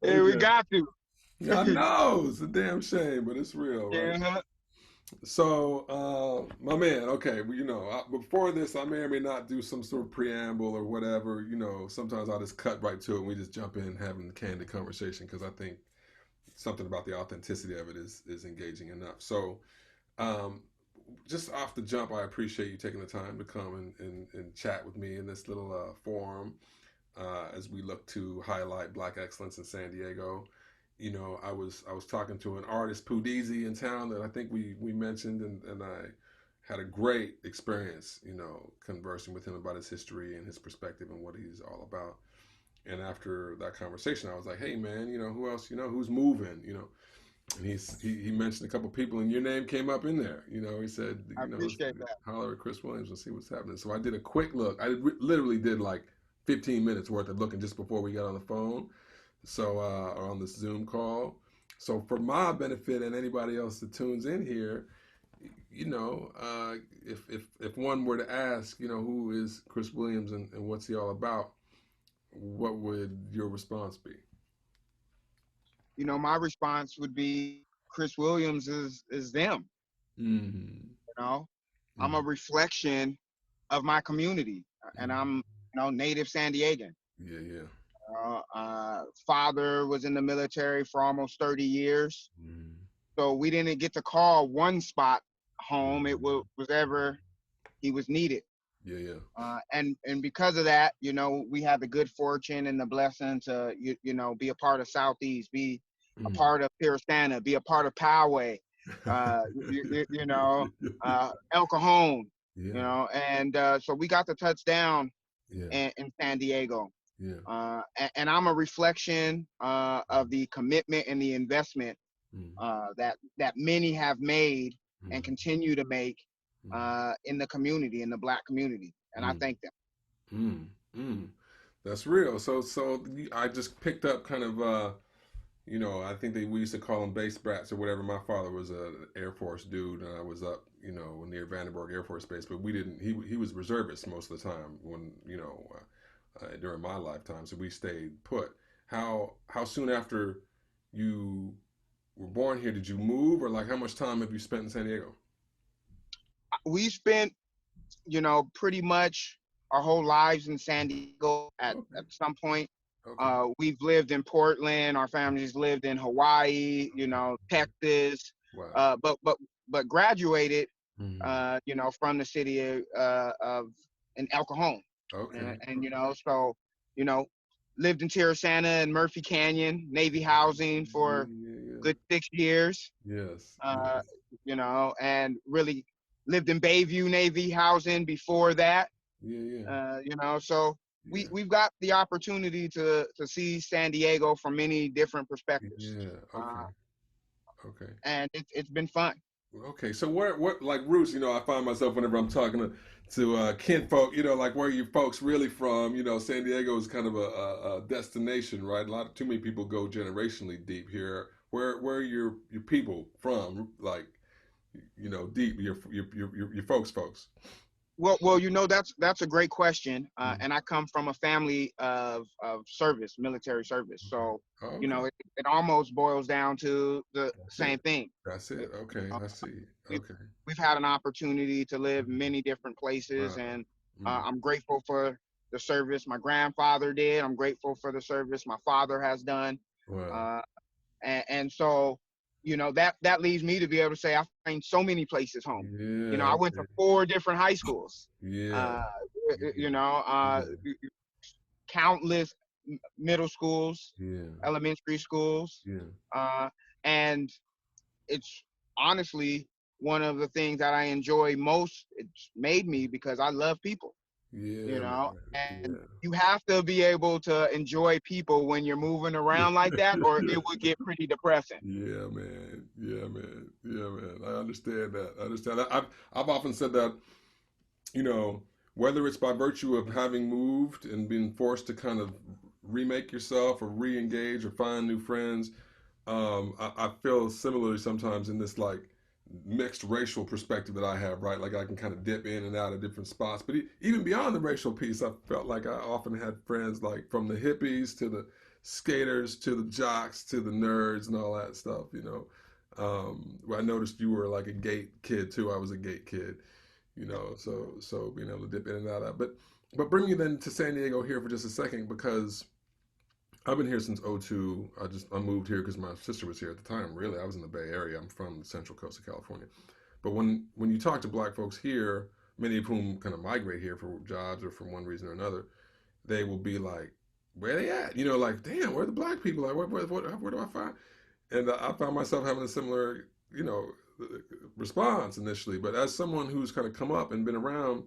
Hey, we Okay. got to. I know it's a damn shame, but it's real, right? Yeah. So, my man, okay, well, before this, I may or may not do some sort of preamble or whatever. Sometimes I'll just cut right to it and we just jump in having a candid conversation because I think something about the authenticity of it is engaging enough. So, um, just off the jump, I appreciate you taking the time to come and chat with me in this little forum as we look to highlight Black excellence in San Diego. I was talking to an artist, Pudizi, in town that I think we mentioned, and I had a great experience, conversing with him about his history and his perspective and what he's all about. And after that conversation, I was like, "Hey, man, who else? Who's moving? And he mentioned a couple people, and your name came up in there. He said, I appreciate that. holler at Chris Williams and see what's happening. So I did a quick look. Literally did like 15 minutes worth of looking just before we got on the phone. So or on this Zoom call. So for my benefit and anybody else that tunes in here, if one were to ask, who is Chris Williams and what's he all about, what would your response be? My response would be Chris Williams is them. Mm-hmm. You know, I'm a Mm-hmm. reflection of my community, and Mm-hmm. I'm native San Diegan. Yeah, yeah. Father was in the military for almost 30 years, Mm-hmm. so we didn't get to call one spot home. It Mm-hmm. was ever he was needed. Yeah, yeah. And because of that, we had the good fortune and the blessing to be a part of Southeast, be a Mm. part of Pirasana, be a part of Poway, uh, El Cajon, Yeah, and so we got to touch down yeah, in San Diego. yeah. And I'm a reflection of the commitment and the investment Mm, that many have made and mm, continue to make mm, in the community, in the Black community, and I mm, thank them. mm, mm. That's real. So I just picked up kind of I think we used to call them base brats or whatever. My father was a Air Force dude, and I was up, near Vandenberg Air Force Base. But we didn't. He was reservist most of the time when during my lifetime. So we stayed put. How soon after you were born here did you move, or like how much time have you spent in San Diego? We spent, pretty much our whole lives in San Diego Okay. at some point. Okay. We've lived in Portland. Our families lived in Hawaii, Okay. Texas, Wow. but graduated, Mm. from the city of in El Cajon, Okay. and Okay. so you know, lived in Terrasana and Murphy Canyon, Navy housing Yeah. for Yeah. Yeah. good 6 years, Yes. uh, Yes. and really lived in Bayview Navy housing before that. Yeah. Yeah. So Yeah. we've got the opportunity to see San Diego from many different perspectives, Yeah. uh, Okay. Okay. and it's been fun. Okay. So what like roots? I find myself whenever I'm talking to kinfolk. Like where you folks really from? San Diego is kind of a destination, right? A lot of too many people go generationally deep here. Where are your people from? Like deep your folks. Well, that's a great question, Mm. and I come from a family of service, military service. Okay. So, Oh, okay. it almost boils down to the That's same it. thing. That's Uh, it. Okay. uh, I see. We've, Okay. we've had an opportunity to live Mm. many different places, Wow. and Mm. I'm grateful for the service my grandfather did. I'm grateful for the service my father has done, Wow. uh, and so that leads me to be able to say I find so many places home. Yeah. I went to Okay. 4 different high schools. Yeah. Uh, Yeah. you know, uh, Yeah. Countless middle schools, Yeah. elementary schools, Yeah. uh, and it's honestly one of the things that I enjoy most. It's made me because I love people, Yeah, man. and Yeah. you have to be able to enjoy people when you're moving around like that, or it would get pretty depressing. Yeah, man. Yeah, man. Yeah, man. I understand that. I understand that. I've often said that, you know, whether it's by virtue of having moved and being forced to kind of remake yourself or re-engage or find new friends, I feel similarly sometimes in this like mixed racial perspective that I have, right? Like I can kind of dip in and out of different spots. But even beyond the racial piece, I felt like I often had friends like from the hippies to the skaters to the jocks to the nerds and all that stuff, you know. I noticed you were like a gate kid too. I was a gate kid, you know, so being able to dip in and out of that. But bring me then to San Diego here for just a second because I've been here since '02. I moved here because my sister was here at the time. Really, I was in the Bay Area. I'm from the Central Coast of California. But when you talk to Black folks here, many of whom kind of migrate here for jobs or for one reason or another, they will be like, "Where they at?" You know, like, "Damn, where are the Black people? Like, where do I find?" And I found myself having a similar, you know, response initially. But as someone who's kind of come up and been around,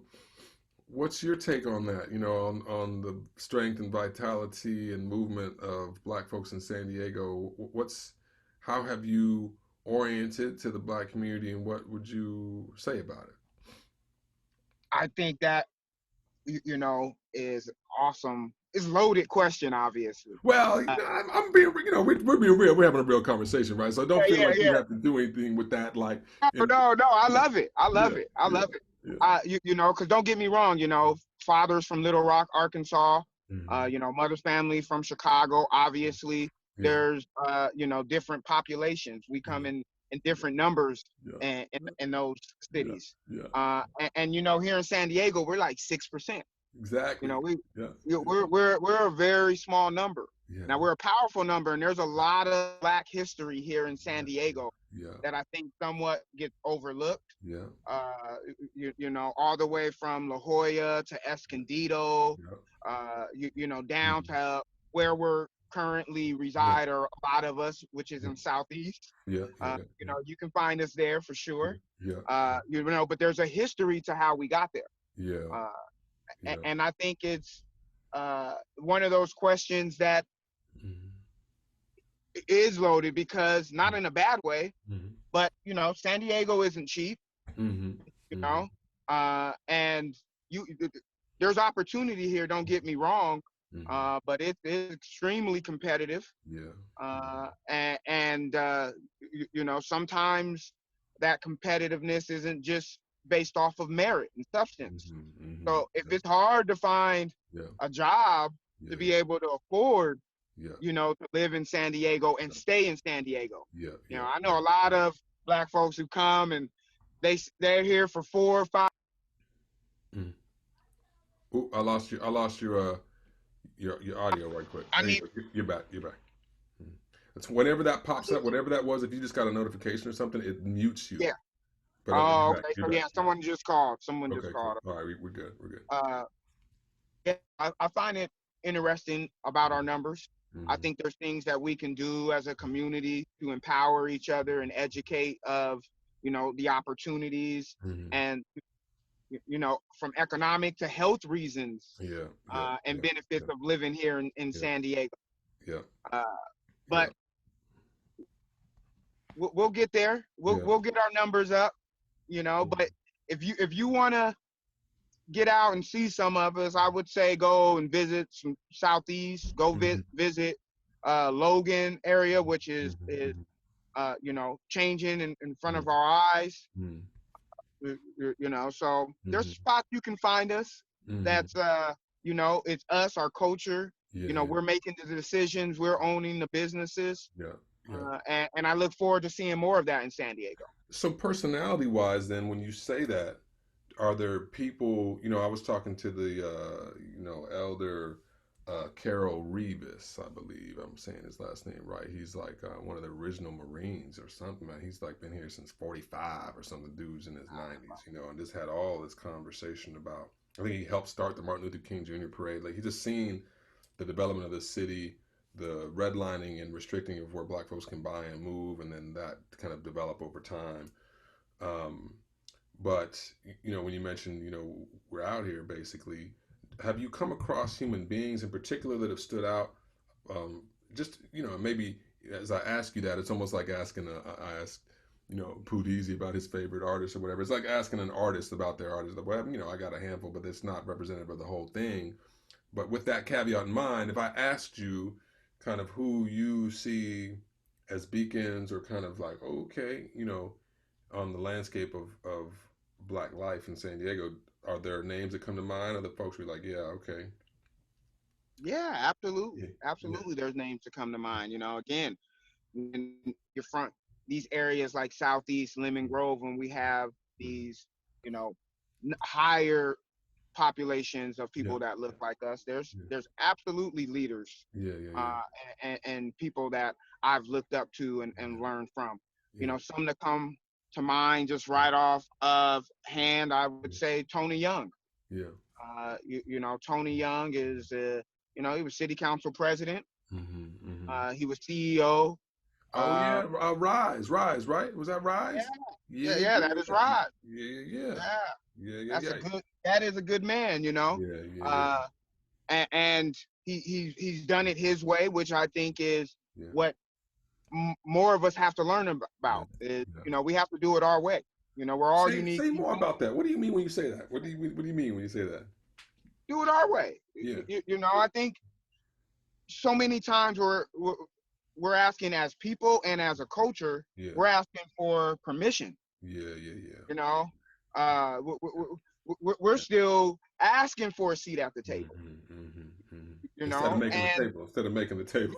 what's your take on that? You know, on the strength and vitality and movement of Black folks in San Diego. How have you oriented to the Black community, and what would you say about it? I think that you know is awesome. It's loaded question, obviously. Well, Uh, I'm being, you know, we're being real. We're having a real conversation, right? So don't feel yeah, like yeah, you yeah. have to do anything with that. Like, No, in, no, no. I yeah, love it. I yeah, love it. I yeah, love it. yeah, You know, because don't get me wrong. You know, fathers from Little Rock, Arkansas. hmm You know, mother's family from Chicago. Obviously, yeah, there's you know different populations. We come yeah, in different numbers yeah, in those yeah, cities. yeah. And you know, here in San Diego, we're like 6%. You Exactly. know, Yeah, we're a very small number. yeah, Now we're a powerful number, and there's a lot of Black history here in San yeah, Diego yeah, that I think somewhat gets overlooked. yeah, You know, all the way from La Jolla to Escondido, yeah, you know, down mhm, to where we're currently yeah, reside, or a lot of us, which is yeah, in Southeast. yeah, yeah, You yeah, know, you can find us there for sure. yeah, You know, but there's a history to how we got there. yeah, Uh, yeah, and I think it's one of those questions that mhm, is loaded because not in a bad way, mhm, but you know, San Diego isn't cheap, mhm, you mhm, know, and you there's opportunity here. Don't get me wrong, mhm, but it is extremely competitive, yeah, and you know, sometimes that competitiveness isn't just based off of merit and substance. mhm, mhm, So if it's hard to find yeah, a job to yeah, be able to afford, yeah, you know, to live in San Diego and stay in San Diego. yeah, You yeah, know, I yeah, know a lot yeah. of Black folks who come and they're here for 4 or 5. Mm. Ooh, I lost you. I lost your audio right quick. I There you need go. You're back. You're back. Mm. It's whenever that pops up, whatever that was. If you just got a notification or something, it mutes you. Yeah. But Oh, you're back. okay. You're So back. yeah, someone just called. Someone just Okay, cool. called. All right, we're good. We're good. Uh, yeah, I find it interesting about our numbers. I Mm-hmm. think there's things that we can do as a community to empower each other and educate of, you know, the opportunities Mm-hmm. and you know, from economic to health reasons, Yeah, yeah, and yeah, benefits yeah, of living here in yeah, San Diego. yeah, Uh, yeah, but we'll get there. yeah. We'll get our numbers up, you know. But if you want to get out and see some of us, I would say go and visit some Southeast. Go Mm-hmm. visit Logan area, which is Mm-hmm. you know, changing in front Mm-hmm. of our eyes. Mm-hmm. You know, so there's Mm-hmm. spots you can find us. Mm-hmm. That's you know, it's us, our culture. Yeah, You know, yeah, we're making the decisions, we're owning the businesses, yeah, yeah. and I look forward to seeing more of that in San Diego. So personality wise, then, when you say that, are there people, you know, I was talking to the elder Carol Revis, I believe I'm saying his last name right. He's like one of the original Marines or something, man. He's like been here since 45 or something. Dude's in his 90s, you know, and just had all this conversation about, I think he helped start the Martin Luther King Jr. parade. Like he just seen the development of the city, the redlining and restricting of where black folks can buy and move, and then that kind of develop over time. Um, but you know, when you mentioned, you know, we're out here basically, have you come across human beings in particular that have stood out? Um, just you know, maybe as I ask you that, it's almost like asking I ask, you know, Pudizi about his favorite artist or whatever. It's like asking an artist about their artist. Well, you know, I got a handful, but it's not representative of the whole thing. But with that caveat in mind, if I asked you kind of who you see as beacons or kind of like, okay, you know, on the landscape of Black life in San Diego, are there names that come to mind? Or the folks be like, yeah, okay, Yeah, yeah, absolutely, yeah, absolutely. There's names to come to mind. Again, in your front these areas like Southeast Lemon Grove, when we have mhm, these, you know, higher populations of yeah, people that look like us. There's yeah, there's absolutely leaders, yeah, yeah, yeah, uh, and people that I've looked up to and learned from. yeah, Some that come to mind just right off of hand, I would yeah, say Tony Young. yeah. Tony Young is, he was city council president. Hmm, hmm. He was CEO. Oh Uh, yeah, Rise, right? Was that yeah, Rise? yeah, Yeah, yeah, that is right. yeah, yeah, Yeah, yeah, yeah, yeah, that is a good man. yeah, yeah, yeah, Uh, and he's done it his way, which I think is yeah, what more of us have to learn yeah, about. Is yeah. we have to do it our way. We're all unique Say more people. about that. What do you mean when you say that? What do you mean when you say that? Do it our way. Yeah, I think so many times we're asking as people and as a culture, yeah, we're asking for permission. yeah, yeah, yeah. You know, we're still asking for a seat at the table. Hmm, hmm, hmm. Instead of making the And table, instead of making the table.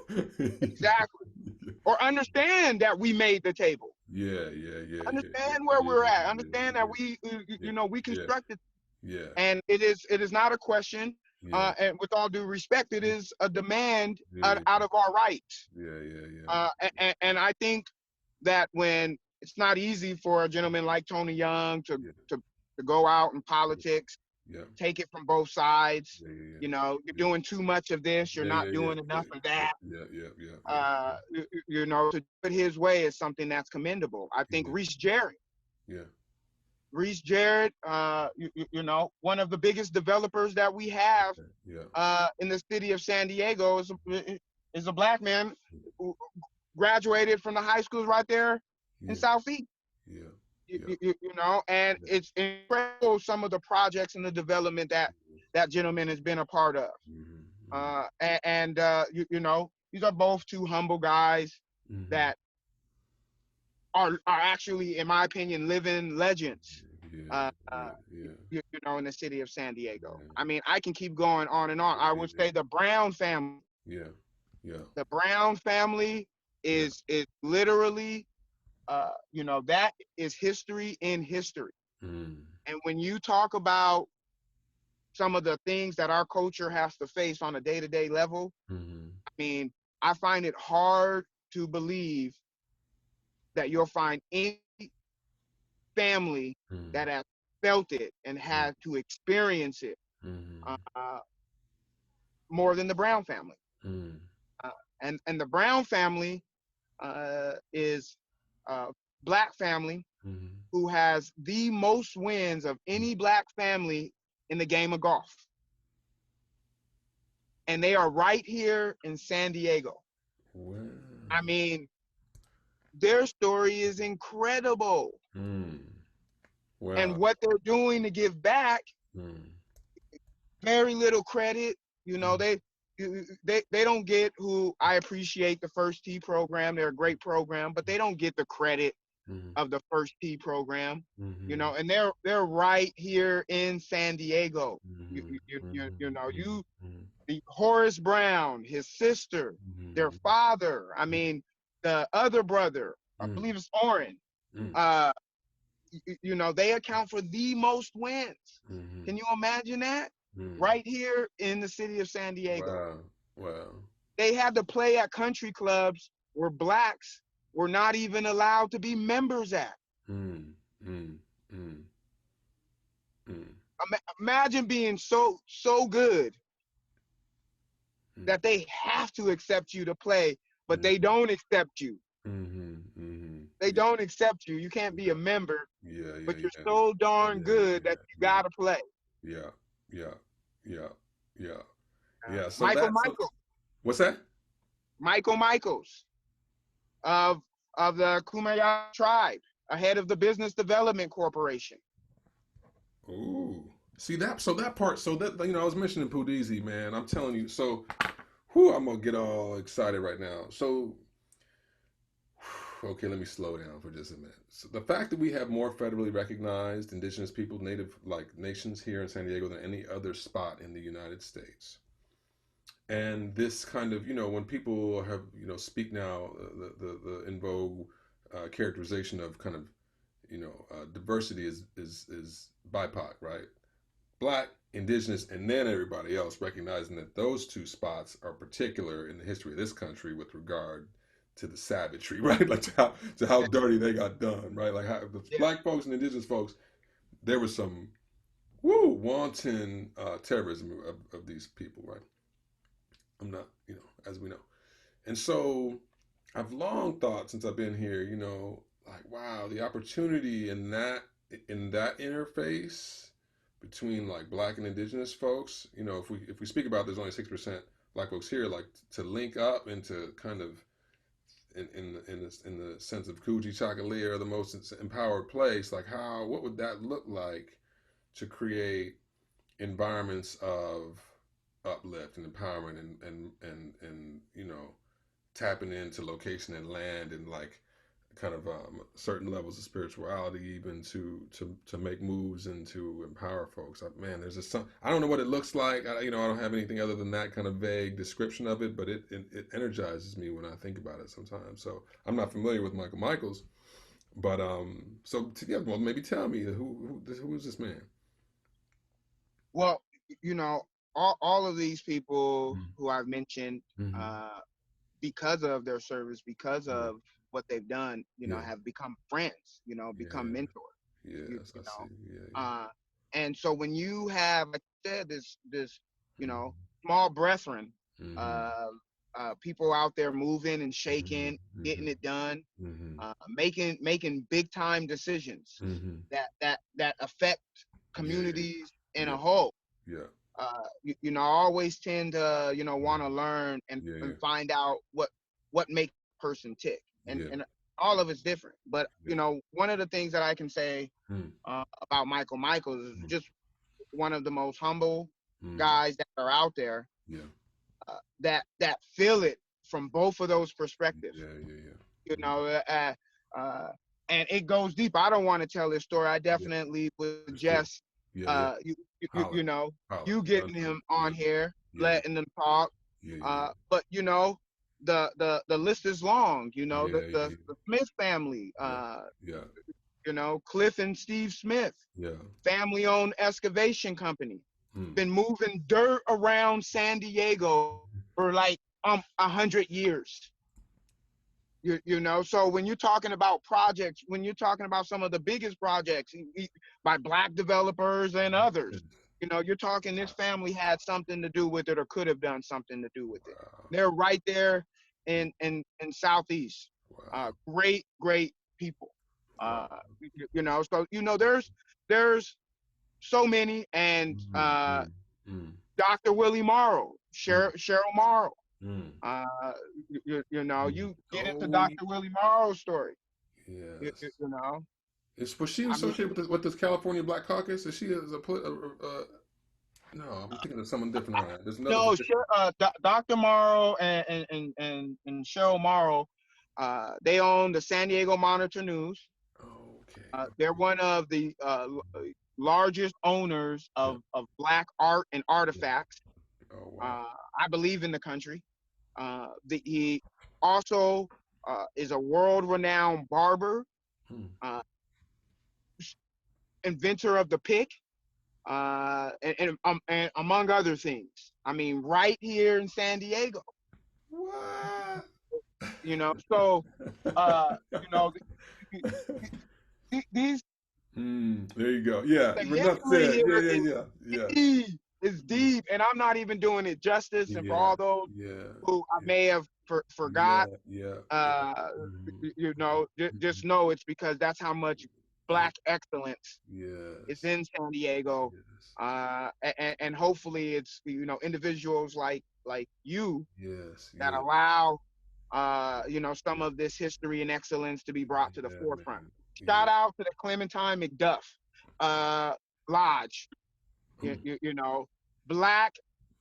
exactly, or understand that we made the table. Yeah, yeah, yeah, yeah, Understand yeah, where yeah, we're yeah, at. yeah, Understand that yeah, yeah, we yeah, constructed, yeah, and it is not a question. yeah, And with all due respect, it is a demand yeah, out of our rights. yeah, yeah, yeah, And I think that when it's not easy for a gentleman like Tony Young yeah, to, to go out in politics, yeah, take it from both sides. yeah, yeah, You're yeah, doing too much of this. You're yeah, not yeah, yeah, doing yeah, enough of that. yeah, yeah, yeah, yeah, To do it his way is something that's commendable. I think yeah, yeah, Reese Jarrett, one of the biggest developers that we have yeah, in the city of San Diego is a black man who graduated from the high schools right there in yeah, Southeast. yeah, You, yeah, you, you you know, and it's incredible some of the projects and the development that gentleman has been a part of. mm-hmm, These are both two humble guys mm-hmm, that are actually, in my opinion, living legends. yeah, Uh, uh, yeah, yeah, in the city of San Diego. yeah, I mean, I can keep going on and on. I would say the Brown family. yeah, yeah, The Brown family yeah, is literally, that is history in history. mm, And when you talk about some of the things that our culture has to face on a day-to-day level, mm-hmm, I mean, I find it hard to believe that you'll find any family mm-hmm, that has felt it and had to experience it mm-hmm, uh, more than the Brown family. mm-hmm, Uh, and the Brown family is a black family mm-hmm. who has the most wins of any black family in the game of golf. And they are right here in San Diego. Wow. I mean, their story is incredible. Mm. And Wow. what they're doing to give back, Mm. very little credit. You know, Mm. they don't get who I appreciate the First Tee program. They're a great program, but they don't get the credit Mm. of the First Tee program. Mm-hmm. And they're right here in San Diego. Mm-hmm. Mm-hmm. Mm-hmm. The Horace Brown, his sister, their Mm-hmm. father. I mean, the other brother, I Mm. believe it's Oren. Mm. Uh, they account for the most wins. Mm-hmm. Can you imagine that? Mm. Right here in the city of San Diego. Wow. Wow. They had to play at country clubs where blacks were not even allowed to be members at. Mm. Mm. Mm. Mm. Imagine being so good Mm. that they have to accept you to play, but they Mm. don't accept you. Mm-hmm. Mm-hmm. They Yeah. don't accept you. You can't be Yeah. a member, Yeah. Yeah. but you're Yeah. so darn Yeah. good that you Yeah. gotta play. Yeah. Yeah. Yeah. Yeah. Uh, Yeah. So Michael that. So Michael, what's that? Michael Michaels of the Kumeyaw tribe, ahead of the Business Development Corporation. Ooh. See that? So that part. So that I was mentioning Pudizi, man. I'm telling you. So, whew, I'm gonna get all excited right now. So, Okay, let me slow down for just a minute. So the fact that we have more federally recognized indigenous people, native like nations here in San Diego than any other spot in the United States. And this kind of, when people have, speak now, the in vogue characterization of kind of, diversity is BIPOC, right? Black, indigenous, and then everybody else, recognizing that those two spots are particular in the history of this country with regard to the savagery, right? Like to how dirty they got done, right? Like how the Yeah. black folks and indigenous folks, there was some wanton terrorism of these people, right? I'm not, as we know. And so I've long thought since I've been here, like wow, the opportunity in that interface between like black and indigenous folks, if we speak about there's only 6% black folks here, like to link up and to kind of in the sense of Coogee Chocolate or the most empowered place, like what would that look like to create environments of uplift and empowerment and tapping into location and land and like kind of certain levels of spirituality even to make moves and to empower folks. Man, there's just some, I don't know what it looks like. I don't have anything other than that kind of vague description of it, but it energizes me when I think about it sometimes. So I'm not familiar with Michael Michaels, but well, maybe tell me who is this man? Well, you know, all of these people Mm-hmm. who I've mentioned, Mm-hmm. because of their service, because Yeah, of what they've done, yeah, have become friends, become yeah. mentors. You, Yes, you I see. know, Yeah, yeah. uh, and so when you have, like I said, this, you know, Mm-hmm. small brethren, Mm-hmm. uh, people out there moving and Mm-hmm. shaking, getting Mm-hmm. it done, Mm-hmm. making big time decisions Mm-hmm. that affect Yeah, yeah, communities in a yeah, whole. yeah. I always tend to, want to Mm-hmm. learn and, Yeah, and yeah, find out what makes a person tick. And yeah, and all of it's different. But, yeah. one of the things that I can say Mm-hmm. about Michael Michaels is just one of the most humble Mm-hmm. guys that are out there, Yeah, that feel it from both of those perspectives. yeah, yeah, yeah. You Mm-hmm. know, uh, and it goes deep. I don't want to tell this story. I Yeah, definitely would let's do it. suggest, Yeah, yeah. you, Holler, holler. you Let's getting do him it. Yeah, on here, yeah, letting them talk. yeah, yeah, But the list is long. yeah, yeah, The Smith family. yeah, yeah, Cliff and Steve Smith, yeah, yeah. family-owned excavation company, Mm. been moving dirt around San Diego for like 100 years. So when you're talking about projects, when you're talking about some of the biggest projects by black developers and others, you're talking this family had something to do with it or could have done something to do with it. Wow, They're right there in Southeast. wow, Great people. wow. There's so many, and Mm, mm, mm, Dr. Willie Morrow, mm, Cheryl Morrow. mm, Uh, mm. you get into Oh, Dr. Willie Morrow's story. You, yes. you, you know, Was she I mean, associated with this California Black Caucus? Is she as no, I'm thinking of someone different on that. There's another. no, Dr. Morrow and Cheryl Morrow, they own the San Diego Monitor News. Oh, okay. They're Okay. one of the largest owners Yeah. of black art and Yeah. artifacts, Oh, wow. uh, I believe, in the country. He also is a world-renowned barber, Hmm. uh, inventor of the pick, and among other things. I mean, right here in San Diego. What? So you know, these There you go. Yeah, the enough history said. Yeah, here yeah, is yeah, yeah. deep. It's Mm. deep, and I'm not even doing it justice. And for Yeah, all those yeah, who I yeah, may have forgot, yeah, yeah, yeah. uh, Mhm, just mhm. know it's because that's how much Yeah. black excellence is Yes, in San Diego, yes, and hopefully it's individuals like you yes, that yeah, allow some yeah, of this history and excellence to be brought to the yeah, forefront. man. Shout Yeah. out to the Clementine McDuff uh, Lodge, Mm, Black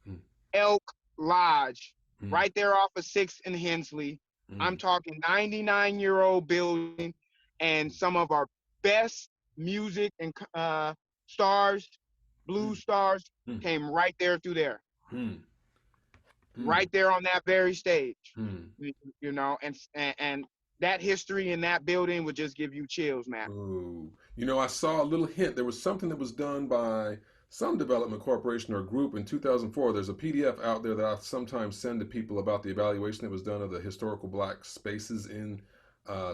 mm, Elk Lodge, mm. right there off of 6th and Hensley. I'm Mm, talking 99-year-old building, and some of our best music and stars, mm, blues stars, mm, came right there through there, mm, mm, right there on that very stage. mm. You know, and that history in that building would just give you chills, man. Ooh. You know, I saw a little hint. There was something that was done by some development corporation or group in 2004. There's a PDF out there that I sometimes send to people about the evaluation that was done of the historical black spaces in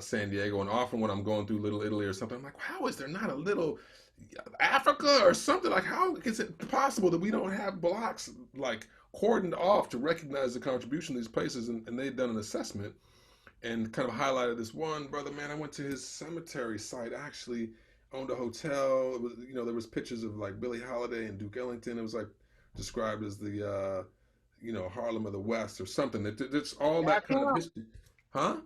San Diego. And often when I'm going through Little Italy or something, I'm like, how is there not a little Africa or something? Like, how is it possible that we don't have blocks like cordoned off to recognize the contribution of these places? And they've done an assessment and kind of highlighted this one brother. Man, I went to his cemetery site. Actually, owned a hotel. It was, you know, there was pictures of like Billie Holiday and Duke Ellington. It was like described as the you know, Harlem of the West or something. It's all that That's kind of him. history, huh?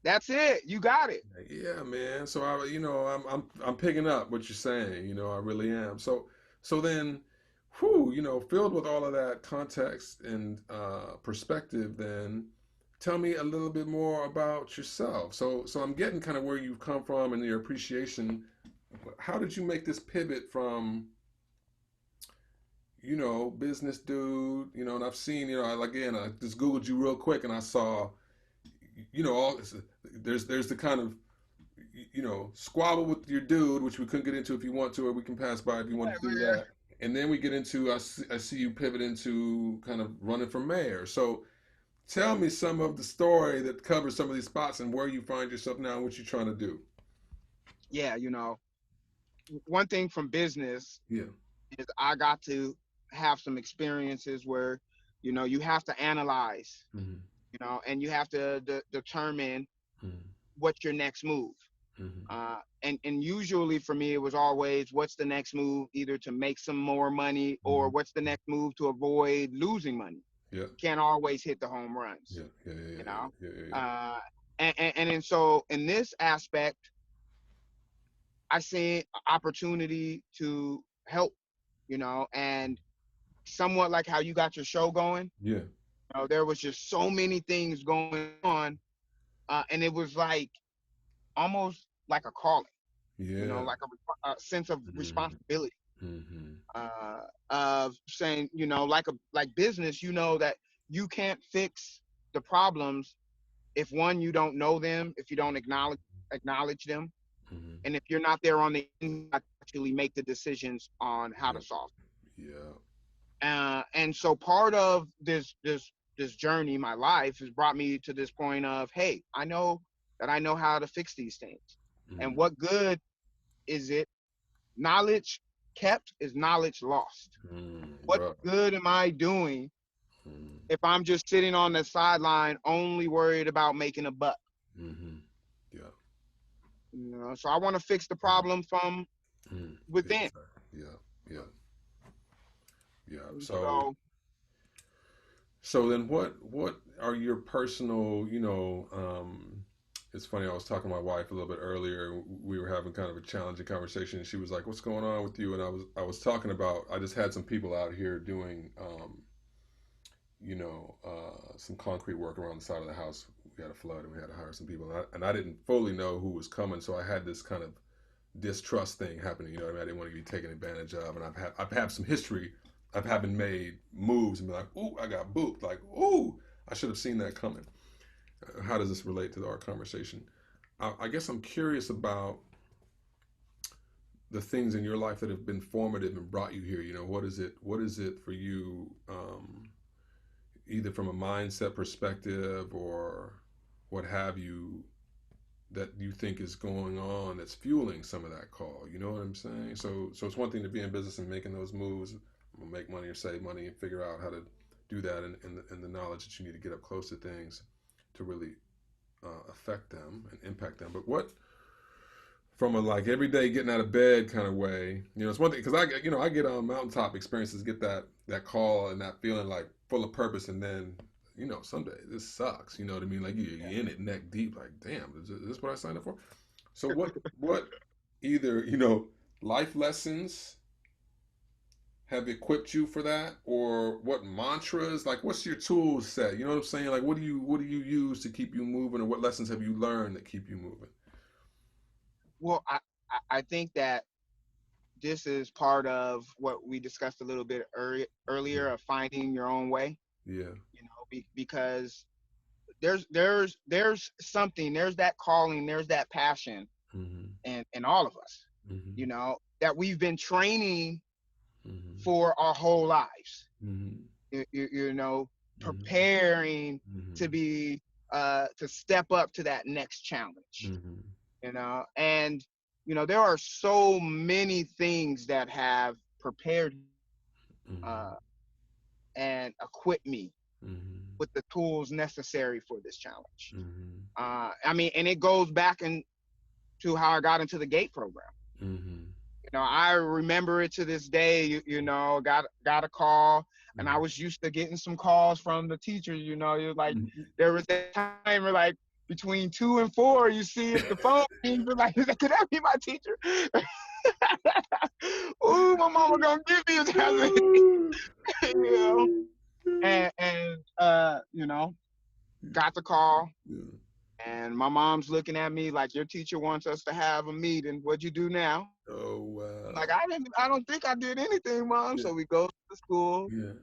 That's it. You got it. Yeah, man. So I, you know, I'm picking up what you're saying. You know, I really am. So then, whew, you know, filled with all of that context and perspective, then tell me a little bit more about yourself. So I'm getting kind of where you've come from and your appreciation. How did you make this pivot from, you know, business dude, you know, and I've seen, you know, again, I just Googled you real quick and I saw, you know, all this, there's the kind of, you know, squabble with your dude, which we couldn't get into if you want to, or we can pass by if you want to do Yeah, man. that. And then we get into, I see you pivot into kind of running for mayor. So tell me some of the story that covers some of these spots and where you find yourself now and what you're trying to do. Yeah, you know, one thing from business Yeah. is I got to have some experiences where, you know, you have to analyze, Mm-hmm. you know, and you have to determine Mm-hmm. what's your next move. Mm-hmm. And usually for me, it was always what's the next move, either to make some more money or Mm-hmm. what's the next move to avoid losing money. Yeah. Can't always hit the home runs, Yeah. Yeah. Yeah. you Yeah. know. Yeah. Yeah. Yeah. Uh, and so in this aspect, I see opportunity to help, you know, and somewhat like how you got your show going. Yeah. You know, there was just so many things going on, and it was like almost like a calling, you know, Yeah. like a sense of Mm-hmm. responsibility, Mm-hmm. of saying, you know, like business, you know that you can't fix the problems if one, you don't know them, if you don't acknowledge them, Mm-hmm. and if you're not there on the inside to actually make the decisions on how Yeah. to solve Yeah. it. And so part of this journey, my life, has brought me to this point of, hey, I know that I know how to fix these things, and Mm-hmm. what good is it? Knowledge kept is knowledge lost. Mm, What bro. good am I doing Mm, if I'm just sitting on the sideline, only worried about making a buck? mm-hmm. Yeah. You know, so I want to fix the Mm, problem from mm. within. Exactly. Yeah. Yeah. Yeah. So So so then what are your personal, you know, it's funny, I was talking to my wife a little bit earlier. We were having kind of a challenging conversation and she was like, "What's going on with you?" And I was talking about I just had some people out here doing you know, some concrete work around the side of the house. We had a flood and we had to hire some people. And I didn't fully know who was coming, so I had this kind of distrust thing happening. You know what I mean? I didn't want to be taken advantage of. And I've had some history. I've had been made moves and be like, ooh, I got booked. Like, ooh, I should have seen that coming. How does this relate to our conversation? I guess I'm curious about the things in your life that have been formative and brought you here. You know, what is it? What is it for you? Either from a mindset perspective or what have you that you think is going on that's fueling some of that call. You know what I'm saying? So it's one thing to be in business and making those moves, make money or save money and figure out how to do that and the knowledge that you need to get up close to things to really affect them and impact them. But what from a like everyday getting out of bed kind of way, you know, it's one thing because I get on mountaintop experiences, get that call and that feeling like full of purpose, and then you know someday this sucks. You know what I mean? Like you're in it neck deep. Like damn, is this what I signed up for? So what either you know life lessons have equipped you for that, or what mantras? Like, what's your tool set? You know what I'm saying? Like, what do you use to keep you moving, or what lessons have you learned that keep you moving? Well, I think that this is part of what we discussed a little bit earlier of finding your own way. Yeah. Because there's something, there's that calling, there's that passion Mm-hmm. in all of us, Mm-hmm. that we've been training Mm-hmm. for our whole lives. Mm-hmm. You know, Mm-hmm. preparing to Mm-hmm. be to step up to that next challenge. Mm-hmm. And there are so many things that have prepared Mm-hmm. uh, and equipped me Mm-hmm. with the tools necessary for this challenge. Mm-hmm. I mean, and it goes back into how I got into the GATE program. Mm-hmm. I remember it to this day. Got a call, and I Mm-hmm. was used to getting some calls from the teachers. You're like, there was that time where like between 2 and 4, you see if the phone rings, you're like, could that be my teacher? Ooh, my mama gonna give me a tablet, you know. And got the call, Yeah. and my mom's looking at me like, your teacher wants us to have a meeting. What'd you do now? Oh I'm like, wow. I don't think I did anything, mom. Yeah. So we go to the school, Yeah.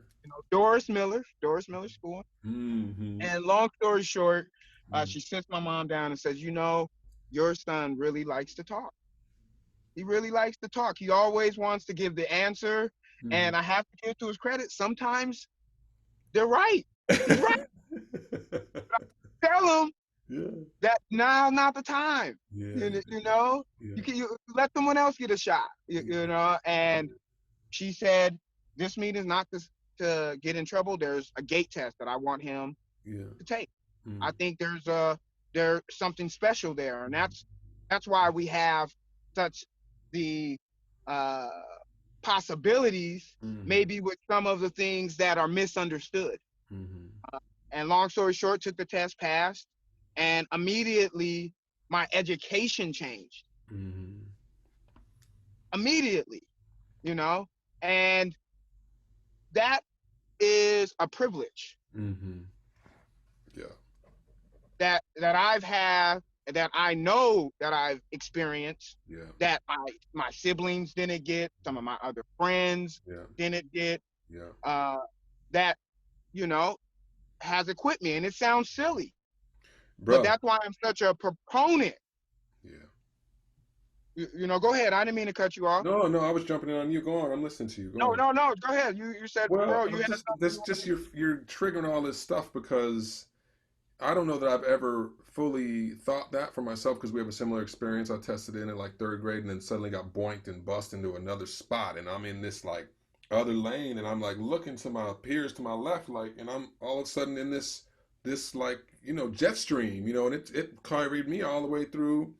Doris Miller School. Mm-hmm. And long story short, Mm-hmm. she sits my mom down and says, your son really likes to talk. He really likes to talk. He always wants to give the answer. Mm-hmm. And I have to give to his credit. Sometimes they're right. He's right. Tell him Yeah. that now not the time. Yeah. You let someone else get a shot. And she said, this meeting is not to get in trouble. There's a gate test that I want him Yeah. to take. Mm-hmm. I think there's something special there, and that's why we have such the uh, possibilities, Mm-hmm. maybe with some of the things that are misunderstood. Mm-hmm. And long story short, took the test, passed, and immediately my education changed. Mm-hmm. Immediately, you know, and that is a privilege Mm-hmm. Yeah. that I've had, that I know that I've experienced, Yeah. that my siblings didn't get, some of my other friends Yeah. didn't get, Yeah. uh, that you know has equipped me. And it sounds silly, but Bro. that's why I'm such a proponent. Yeah. Go ahead. I didn't mean to cut you off. No, no, I was jumping in on you. Go on. I'm listening to you. Go No, on. no, no. Go ahead. You said, Well, bro, you I'm had just something you this wanted just to. you're triggering all this stuff because I don't know that I've ever fully thought that for myself because we have a similar experience. I tested in at like third grade and then suddenly got boinked and bust into another spot, and I'm in this like other lane, and I'm like looking to my peers to my left, like, and I'm all of a sudden in this like jet stream, and it carried me all the way through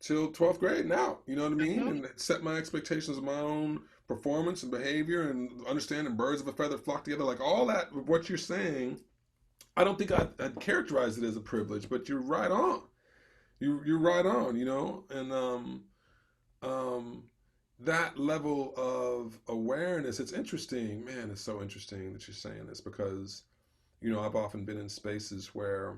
till 12th grade now, you know what I mean? Mhm. And it set my expectations of my own performance and behavior and understanding birds of a feather flock together, like all that, what you're saying. I don't think I'd characterize it as a privilege, but you're right on. You're right on, and um, that level of awareness, it's interesting, man. It's so interesting that you're saying this because I've often been in spaces where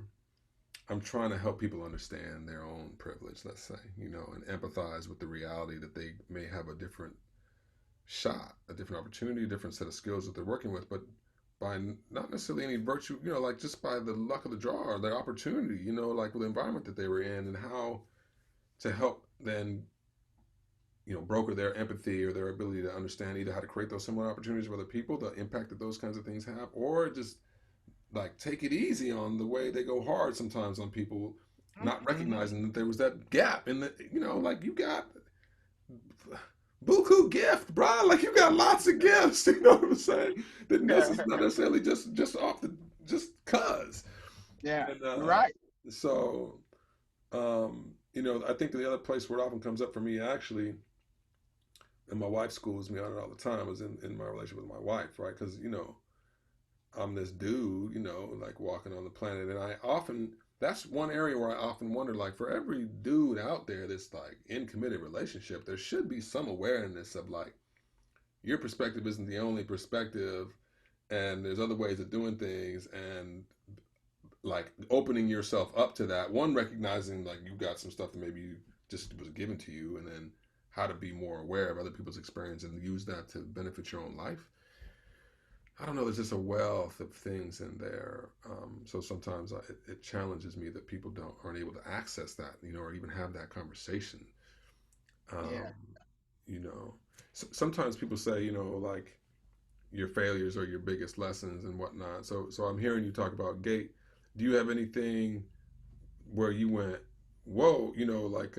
I'm trying to help people understand their own privilege, let's say, and empathize with the reality that they may have a different shot, a different opportunity, a different set of skills that they're working with, but by not necessarily any virtue, like just by the luck of the draw or their opportunity, like with the environment that they were in and how to help then, broker their empathy or their ability to understand either how to create those similar opportunities for other people, the impact that those kinds of things have, or just like take it easy on the way they go hard sometimes on people, not Mhm. recognizing that there was that gap in the, like you got buku gift, bro. Like you got lots of gifts. You know what I'm saying? That this not necessarily just off the just cause. Yeah, And you're right. so I think the other place where it often comes up for me actually, and my wife schools me on it all the time, is in my relationship with my wife, right? Because I'm this dude, like walking on the planet. And I often, that's one area where I often wonder, like, for every dude out there that's like in committed relationship, there should be some awareness of like, your perspective isn't the only perspective, and there's other ways of doing things, and like opening yourself up to that. One, recognizing like you got some stuff that maybe you just was given to you, and then how to be more aware of other people's experience and use that to benefit your own life. I don't know. There's just a wealth of things in there. So sometimes it challenges me that people don't aren't able to access that, or even have that conversation. Yeah. Um, sometimes people say, like your failures are your biggest lessons and whatnot. So I'm hearing you talk about Gate. Do you have anything where you went, whoa, like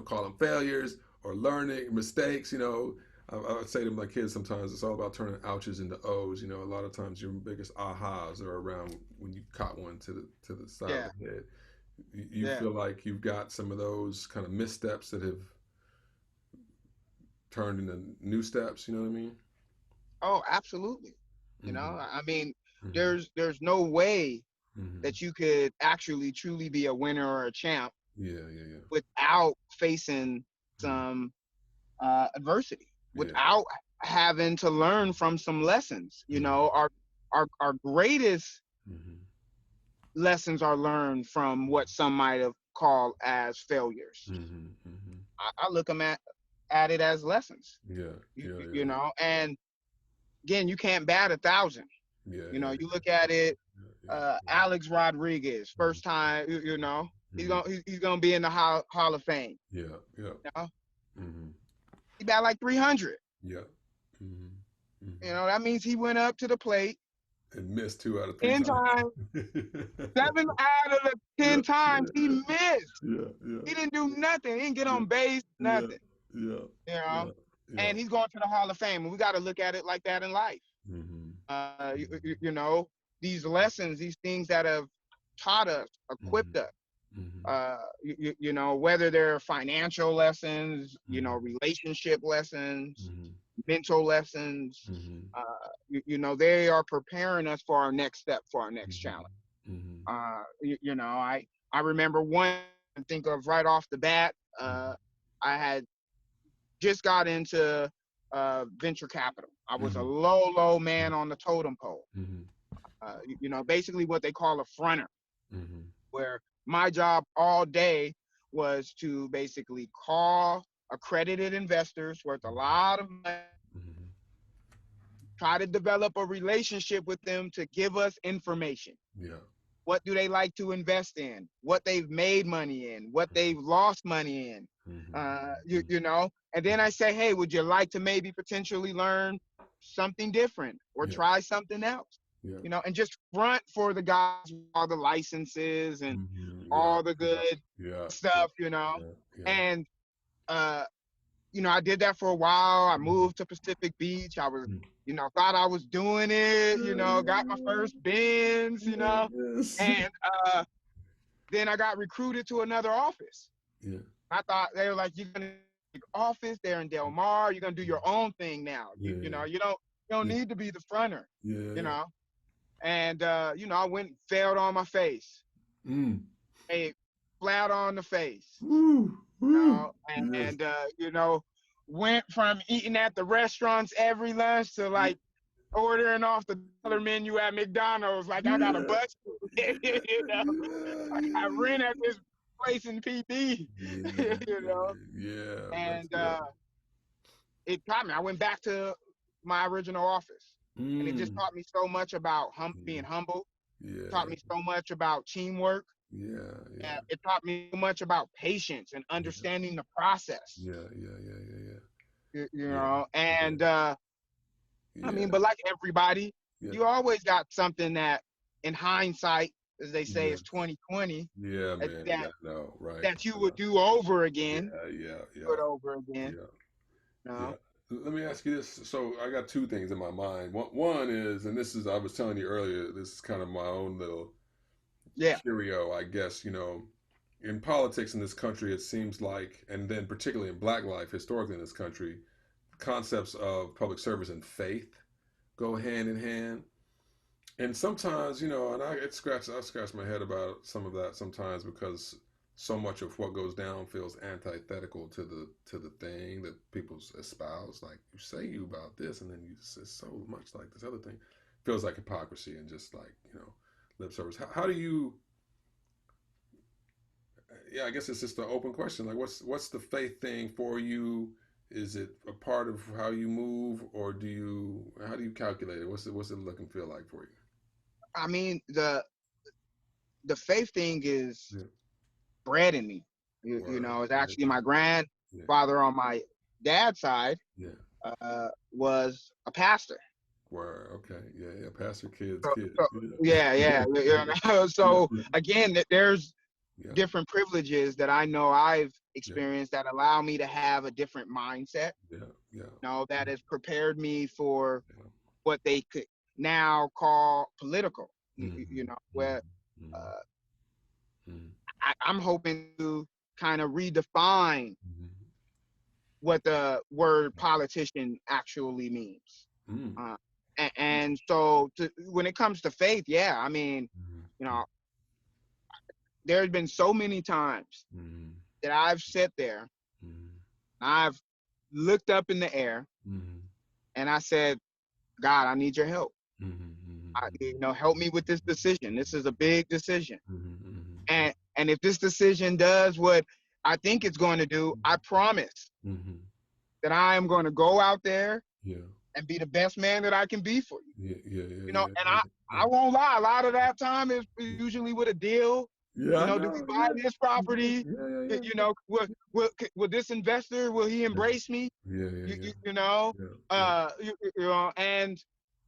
call them failures or learning mistakes? I would say to my kids sometimes it's all about turning ouches into O's. A lot of times your biggest ahas are around when you caught one to the side of Yeah. the head. You Yeah. feel like you've got some of those kind of missteps that have turned into new steps. You know what I mean? Oh, absolutely. Mm-hmm. I mean, Mm-hmm. there's no way Mm-hmm. that you could actually truly be a winner or a champ Yeah, yeah, without facing yeah. some adversity, Yeah. without having to learn from some lessons. Mm-hmm. Our greatest Mm-hmm. lessons are learned from what some might have called as failures. Mm-hmm. Mm-hmm. I look them at it as lessons. Yeah, yeah, yeah, And again, you can't bat 1,000. yeah, yeah, You look at it. yeah, yeah, Alex Rodriguez, first time. mm-hmm. He's gonna be in the Hall of Fame. Yeah, yeah, You know, mm-hmm. he bat like 300. Yeah, mm-hmm. Mm-hmm. That means he went up to the plate And missed two out of three 10 times. times. 7 out of the Yeah, 10 times he yeah, missed. yeah, yeah, He didn't do nothing. He didn't get yeah, on base, yeah, nothing. yeah, You know, yeah, yeah. and he's going to the Hall of Fame, and we got to look at it like that in life. Mm-hmm. Uh, you, Mm-hmm. you you know, these lessons, these things that have taught us, Mm-hmm. equipped us. Mm-hmm. Whether they're financial lessons, Mm-hmm. relationship lessons, Mm-hmm. mental lessons. Mm-hmm. They are preparing us for our next step, for our next challenge. Mm-hmm. I remember one I think of right off the bat. I had just got into venture capital. I was a Mm-hmm. low man on the totem pole. Mm-hmm. Basically what they call a fronter, Mm-hmm. where my job all day was to basically call accredited investors worth a lot of money, Mm-hmm. try to develop a relationship with them to give us information. Yeah. What do they like to invest in? What they've made money in? What they've lost money in? Mm-hmm. And then I say, hey, would you like to maybe potentially learn something different or Yeah. try something else? Yeah. And just front for the guys all the licenses and Mm-hmm. Yeah. all the good Yeah. Yeah. stuff. Yeah. Yeah. And uh, I did that for a while. I Mm-hmm. moved to Pacific Beach. I was, thought I was doing it, got my first Benz, Yes. and then I got recruited to another office. Yeah. I thought they were like, you're gonna office there in Del Mar, you're gonna do your own thing now. Yeah. You don't Yeah. need to be the fronter, you Yeah. know. And I went and failed on my face. Mm. Hey, flat on the face. Woo. You Woo. know, Yes. and went from eating at the restaurants every lunch to like ordering off the dollar menu at McDonald's. Like I got a Yeah. budget. Like I rent at this place in PB. Yeah. you know, Yeah. That's and yeah. it taught me. I went back to my original office, and it just Mm. taught me so much about Yeah. being humble. Taught Yeah. me so much about teamwork. Yeah. Yeah. It taught me so much about patience and Yeah. understanding the process. Yeah. Yeah. Yeah. Yeah. Yeah. Yeah. And I mean, Yeah. but like everybody, Yeah. you always got something that, in hindsight, as they say, Yeah. is 2020, Yeah, that man. You that, gotta know, right? that you would do over again, Yeah. Yeah. do it Yeah. over again. Yeah. You Yeah. know? Let me ask you this. So I got two things in my mind. One is, and this is, I was telling you earlier, this is kind of my own little Yeah, curio, I guess, in politics in this country, it seems like, and then particularly in black life, historically in this country, concepts of public service and faith go hand in hand. And sometimes, and I scratch my head about some of that sometimes because so much of what goes down feels antithetical to the thing that people espouse. Like you say you about this, and then you say so much like this other thing. Feels like hypocrisy and just like lip service. How do you? Yeah, I guess it's just an open question. Like, what's the faith thing for you? Is it a part of how you move, or do you? How do you calculate it? What's it look and feel like for you? I mean, the faith thing is Yeah. bred in me. Word. It's Yeah. actually my Yeah. grandfather on my dad's side Yeah. was a pastor. Word. Okay. Yeah. Yeah. Pastor kids. So, Kids. so yeah, yeah. Yeah. So Yeah. again, there's Yeah. different privileges that I know I've Yeah. experienced that allow me to have a different mindset. Yeah. Yeah. That has prepared me for Yeah. what they could now call political. Mm-hmm. Where Mm-hmm. uh, Mm-hmm. I'm hoping to kind of redefine Mm-hmm. what the word politician actually means. Mm-hmm. Uh, and so when it comes to faith, yeah, I mean, you Mm-hmm. know, there's been so many times Mm-hmm. that I've sat there, Mm-hmm. I've looked up in the air, Mm-hmm. and I said, God, I need your help. Help me with this decision. This is a big decision. Mm-hmm. And if this decision does what I think it's going to do, I promise Mm-hmm. that I am going to go out there Yeah. and be the best man that I can be for you. Yeah. Yeah. Yeah. And Yeah. I won't lie, a lot of that time is usually with a deal. Yeah. I Do we know. buy Yeah. this property? Yeah. Yeah. Yeah. Will this investor, will he Yeah. embrace me? Yeah. Yeah. You, Yeah. you, you know, Yeah. Yeah. and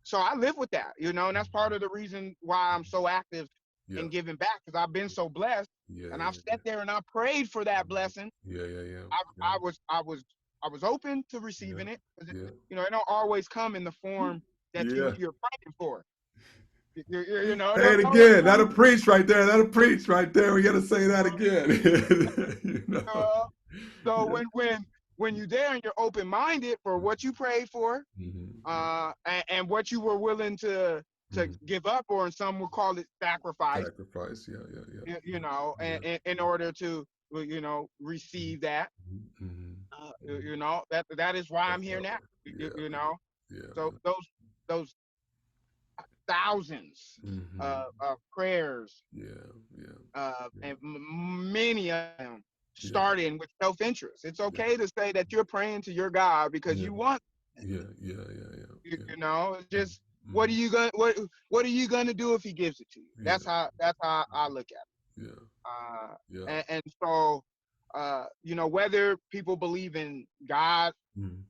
so I live with that, and that's part of the reason why I'm so active Yeah. in giving back, because I've been so blessed, Yeah. and Yeah. I've Yeah. sat there and I prayed for that blessing. Yeah. Yeah. Yeah. I, Yeah. I was, I was, I was open to Yeah. receiving it, because Yeah. it don't always come in the form that Yeah. you're praying for. It Say don't it always again. come. That'll preach right there. That'll preach right there. We got to say that again. Uh, so Yeah. when you're there and you're open minded for what you prayed for, Mm-hmm. and what you were willing to Mm-hmm. give up, or some would call it sacrifice, Sacrifice. Yeah. Yeah. Yeah. and Yeah. in order to receive that, Mm-hmm. that is why That's I'm here now. power. Yeah. Yeah. So those thousands Mm-hmm. of prayers, Yeah. Yeah. and many of them Yeah. starting with self-interest. It's Yeah. okay to say that you're praying to your God because Yeah. you want. Yeah. Yeah. Yeah. Yeah. Yeah. It's just, Mm-hmm. what are you gonna do if he gives it to you? Yeah. That's how I look at Yeah. it. Yeah. And so whether people believe in God, Mm-hmm.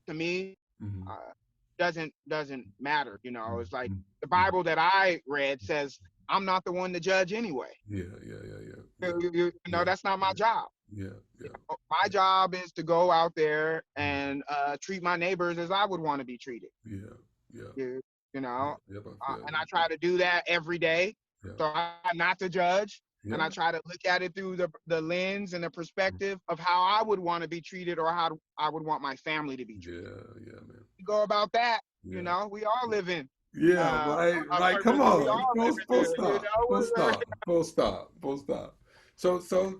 to me, Mm-hmm. uh, doesn't matter. It's like the Mm-hmm. Bible that I read says I'm not the one to judge anyway. Yeah. Yeah. Yeah. Yeah. Yeah. That's not my job. Yeah. Yeah. My job is to go out there and treat my neighbors as I would want to be treated. Yeah. Yeah. You, you Yeah. know, Yep. I feel and I you. try to do that every day. Yeah. So I not to judge, and Yeah. I try to look at it through the lens and the perspective of how I would want to be treated, or how I would want my family to be treated. Yeah. Yeah, man. We go about that. Yeah. We all live in Yeah. Right. a Right. Come purpose that we on. all live Full in. stop. Full stop. Full stop. Full stop.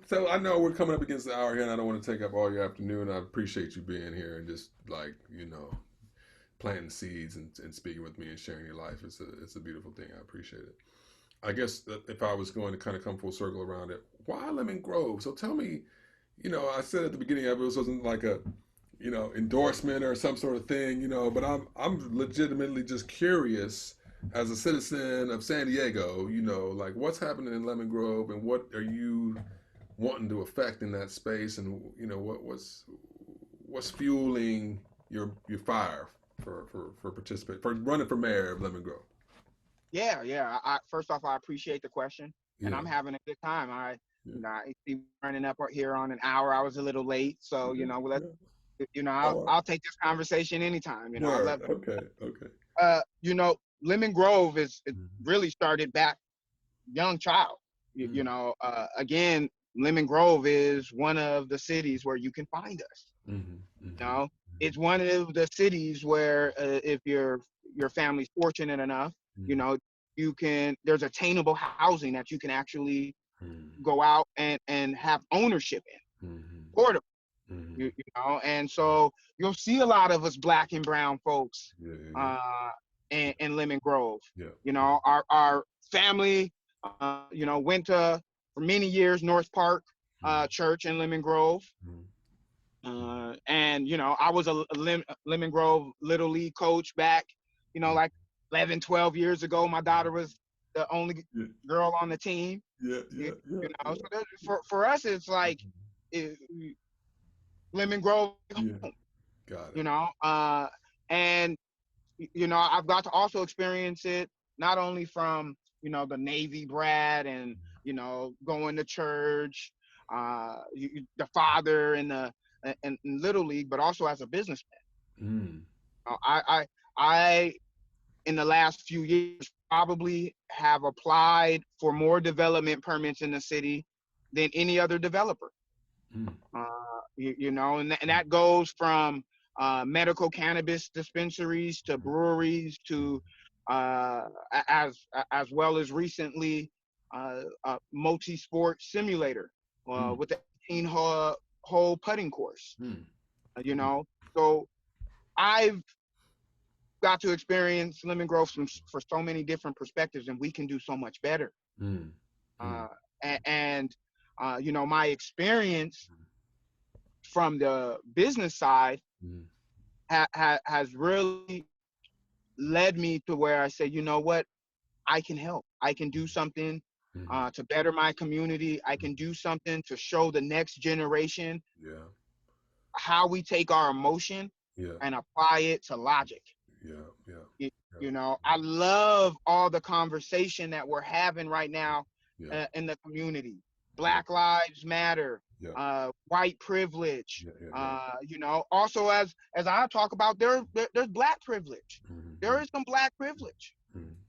So I know we're coming up against the hour here, and I don't want to take up all your afternoon. I appreciate you being here and just like planting seeds and speaking with me and sharing your life. It's a beautiful thing. I appreciate it. I guess that if I was going to kind of come full circle around it, why Lemon Grove? So tell me, I said at the beginning of it, this wasn't like a, endorsement or some sort of thing, but I'm legitimately just curious as a citizen of San Diego, like what's happening in Lemon Grove and what are you wanting to affect in that space, and what's fueling your fire for participate for running for mayor of Lemon Grove. Yeah. First off, I appreciate the question, and Yeah. I'm having a good time. Yeah. I see running up here on an hour. I was a little late, so Yeah. I'll take this conversation anytime. I Word. love it. Okay. Okay. Lemon Grove is it Mm-hmm. really started back young child. Again, Lemon Grove is one of the cities where you can find us. Mm-hmm. You know, it's one of the cities where if your family's fortunate enough, Mm-hmm. there's attainable housing that you can actually go out and have ownership in, portable, you know. And so you'll see a lot of us black and brown folks in Lemon Grove. You know, our family, you know, went to for many years North Park Church in Lemon Grove. And you know, I was a Lemon Grove Little League coach back, you know, like 11, 12 years ago. My daughter was the only girl on the team. You know, so for us, it's like Lemon Grove, Got it. you know, and you know, I've got to also experience it not only from, you know, the Navy brat and, you know, going to church, the father and the and Little League, but also as a businessman. I in the last few years probably have applied for more development permits in the city than any other developer. You know, and that goes from medical cannabis dispensaries to breweries to as well as recently a multi-sport simulator with the 18-hole putting course. You know, so I've got to experience Lemon Grove for so many different perspectives, and we can do so much better. And you know, my experience from the business side has really led me to where I say, you know what, I can help. I can do something to better my community. I can do something to show the next generation how we take our emotion and apply it to logic. You know, I love all the conversation that we're having right now in the community. Black Lives Matter, white privilege. You know, also as I talk about, there's black privilege. There is some black privilege.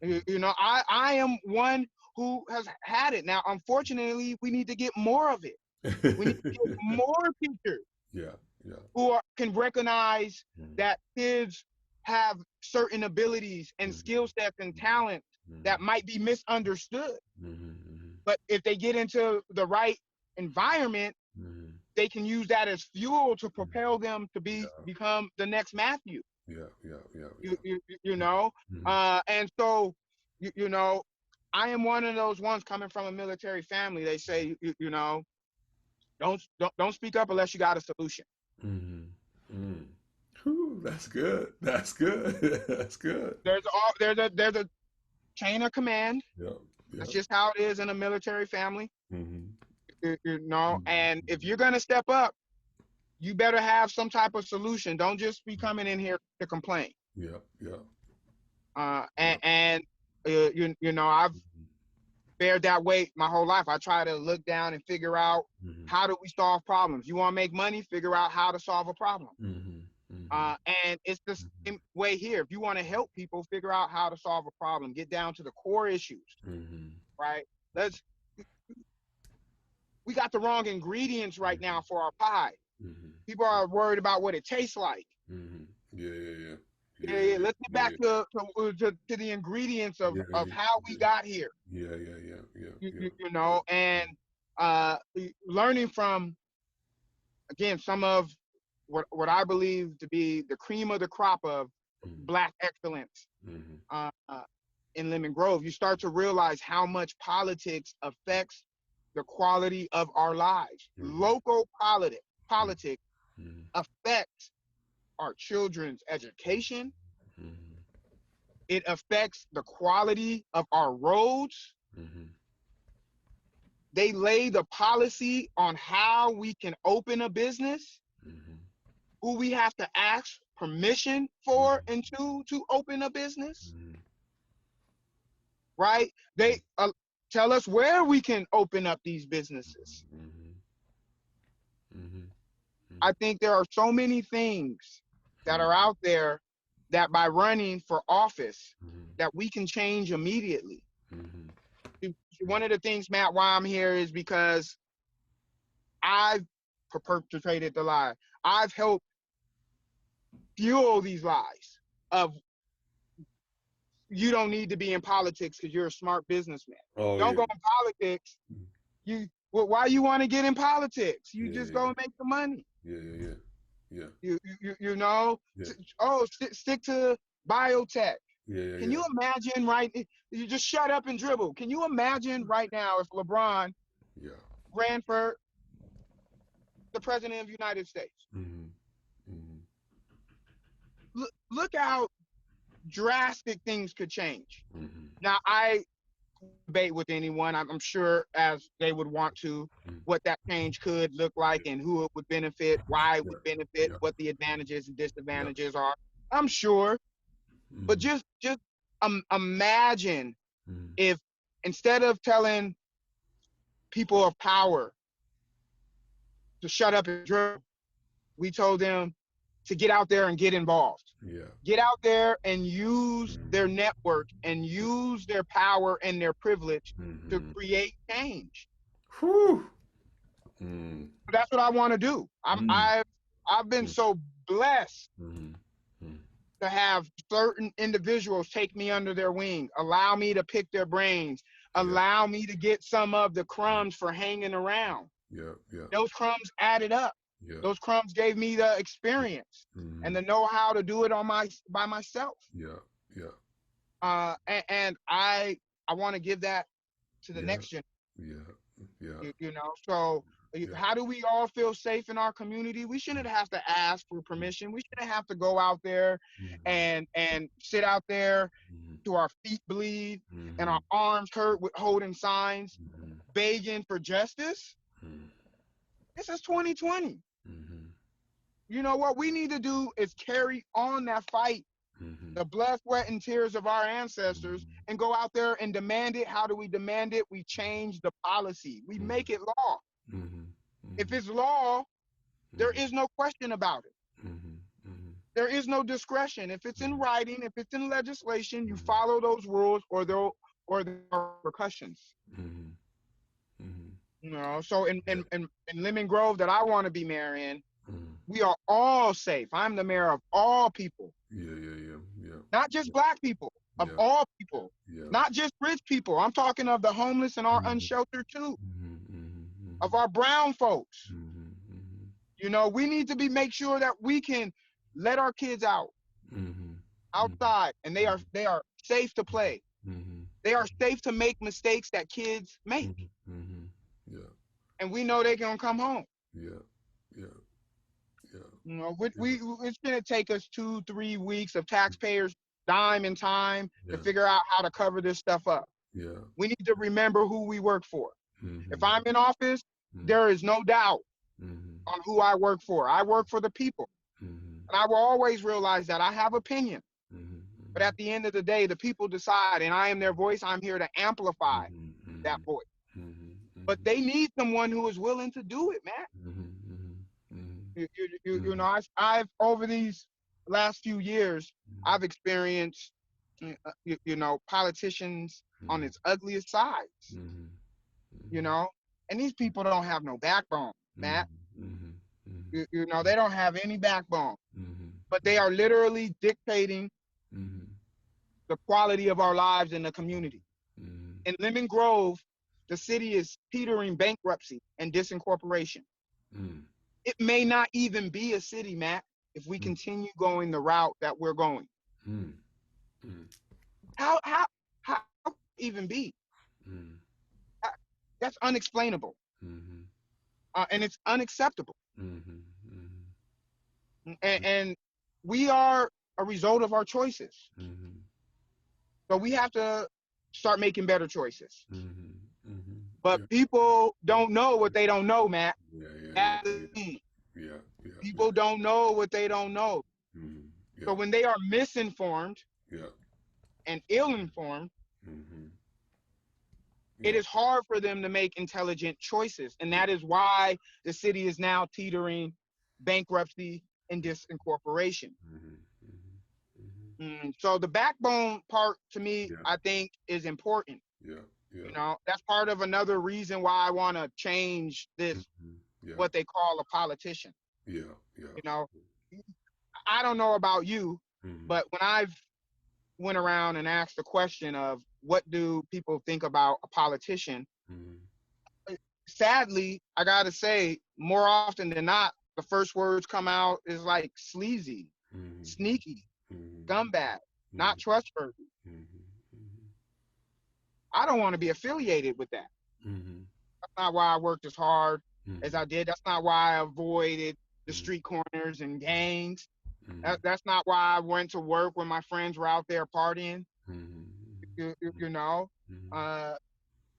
You know, I am one who has had it. Now, unfortunately, we need to get more of it. We need to get more teachers who can recognize that kids have certain abilities and skill sets and talents that might be misunderstood. But if they get into the right environment, they can use that as fuel to propel them to become the next Matthew. You know, and so you know, I am one of those ones coming from a military family. They say, you know, don't speak up unless you got a solution. Ooh, that's good. That's good. That's good. There's a chain of command. That's just how it is in a military family. You know, and if you're gonna step up, you better have some type of solution. Don't just be coming in here to complain. And you know, I've bared that weight my whole life. I try to look down and figure out how do we solve problems. You want to make money, figure out how to solve a problem. And it's the same way here. If you want to help people, figure out how to solve a problem. Get down to the core issues. Right? We got the wrong ingredients right now for our pie. People are worried about what it tastes like. Let's get back to the ingredients of how we got here. You know, and learning from, again, some of what I believe to be the cream of the crop of Black excellence in Lemon Grove, you start to realize how much politics affects the quality of our lives. Local politics affects our children's education. It affects the quality of our roads. They lay the policy on how we can open a business, who we have to ask permission for and to open a business, right? They tell us where we can open up these businesses. I think there are so many things that are out there that by running for office that we can change immediately. One of the things, Matt, why I'm here is because I've perpetrated the lie. I've helped fuel these lies of you don't need to be in politics because you're a smart businessman. Don't go in politics Why you want to get in politics? You Yeah, just yeah, go and make the money. yeah, yeah, yeah, You know, yeah, oh, stick to biotech. yeah, yeah, Can yeah, you imagine, right? You just shut up and dribble. Can you imagine right now if LeBron yeah. ran for the president of the United States? Mm-hmm. Mm-hmm. Look how drastic things could change. Mm-hmm. Now, I debate with anyone. I'm sure as they would want to what that change could look like and who it would benefit, why it Yeah, would benefit, yeah, what the advantages and yeah. disadvantages are. I'm sure, but Mm-hmm. just imagine Mm-hmm. if instead of telling people of power to shut up and drill, we told them to get out there and get involved. Yeah. Get out there and use their Mm-hmm. network and use their power and their privilege to Mm-hmm. create change. Whew. Mm. That's what I want to do. Mm. I've been so blessed Mm. Mm. to have certain individuals take me under their wing, allow me to pick their brains, Yeah. allow me to get some of the crumbs for hanging around. Yeah. Yeah. Those crumbs added up. Yeah. Those crumbs gave me the experience and Mm. the know-how to do it on by myself. Yeah. Yeah. And I want to give that to the Yeah. next generation. Yeah. Yeah. You know, so Yeah. how do we all feel safe in our community? We shouldn't have to ask for permission. We shouldn't have to go out there Mm-hmm. and sit out there Mm-hmm. till our feet bleed and Mm-hmm. our arms hurt with holding signs, Mm-hmm. begging for justice. This is 2020. Mm-hmm. You know what we need to do is carry on that fight, Mm-hmm. the blood, sweat, and tears of our ancestors, and go out there and demand it. How do we demand it? We change the policy. We make it law. Mm-hmm. If it's law, there Mm-hmm. is no question about it. Mm-hmm. Mm-hmm. There is no discretion. If it's in Mm-hmm. writing, if it's in legislation, you Mm-hmm. follow those rules, there are repercussions. Mm-hmm. Mm-hmm. You know, so Yeah. in Lemon Grove that I want to be mayor in, Mm-hmm. we are all safe. I'm the mayor of all people, Yeah. Yeah. Yeah. Yeah. not just black people, of Yeah. all people, Yeah. not just rich people. I'm talking of the homeless and our Mm-hmm. unsheltered too, Mm-hmm. Mm-hmm. of our brown folks. Mm-hmm. You know, we need to make sure that we can let our kids out Mm-hmm. outside and they are safe to play. Mm-hmm. They are safe to make mistakes that kids make. Mm-hmm. Mm-hmm. Yeah. And we know they're gonna come home. Yeah. Yeah. Yeah. You know, Yeah. it's gonna take us 2-3 weeks of taxpayers' dime and time to Yeah. figure out how to cover this stuff up. Yeah. We need to remember who we work for. Mm-hmm. If I'm in office, Mm-hmm. there is no doubt Mm-hmm. on who I work for. I work for the people. Mm-hmm. And I will always realize that I have opinion. Mm-hmm. But at the end of the day, the people decide, and I am their voice. I'm here to amplify Mm-hmm. that voice. Mm-hmm. But they need someone who is willing to do it, man. Mm-hmm. Mm-hmm. You know, I've over these last few years, I've experienced, you know, politicians on its ugliest sides. Mm-hmm. You know, and these people don't have no backbone, Matt. Mm-hmm. You know, they don't have any backbone. Mm-hmm. But they are literally dictating Mm-hmm. the quality of our lives in the community. Mm-hmm. In Lemon Grove, the city is teetering bankruptcy and disincorporation. Mm-hmm. It may not even be a city, Matt, if we continue going the route that we're going. Mm-hmm. How even be? Mm-hmm. That's unexplainable, Mm-hmm. and it's unacceptable. Mm-hmm. And we are a result of our choices. Mm-hmm. So we have to start making better choices. Mm-hmm. Mm-hmm. But people don't know what they don't know, Matt. Yeah. That's the thing. Yeah. People don't know what they don't know. Mm-hmm. Yeah. So when they are misinformed Yeah. and ill-informed, Mm-hmm. it is hard for them to make intelligent choices. And that is why the city is now teetering bankruptcy and disincorporation. Mm-hmm. Mm-hmm. So the backbone part to me, Yeah. I think, is important. Yeah. Yeah. You know, that's part of another reason why I want to change this, Mm-hmm. Yeah. what they call a politician. Yeah. Yeah. You know, I don't know about you, Mm-hmm. but when I've went around and asked the question of what do people think about a politician, Mm-hmm. sadly, I gotta say, more often than not, the first words come out is like sleazy, Mm-hmm. sneaky, Mm-hmm. scumbag, not Mm-hmm. trustworthy. Mm-hmm. I don't want to be affiliated with that. Mm-hmm. That's not why I worked as hard as Mm-hmm. I did. That's not why I avoided the street corners and gangs. Mm-hmm. That's not why I went to work when my friends were out there partying. You know, Mm-hmm. uh,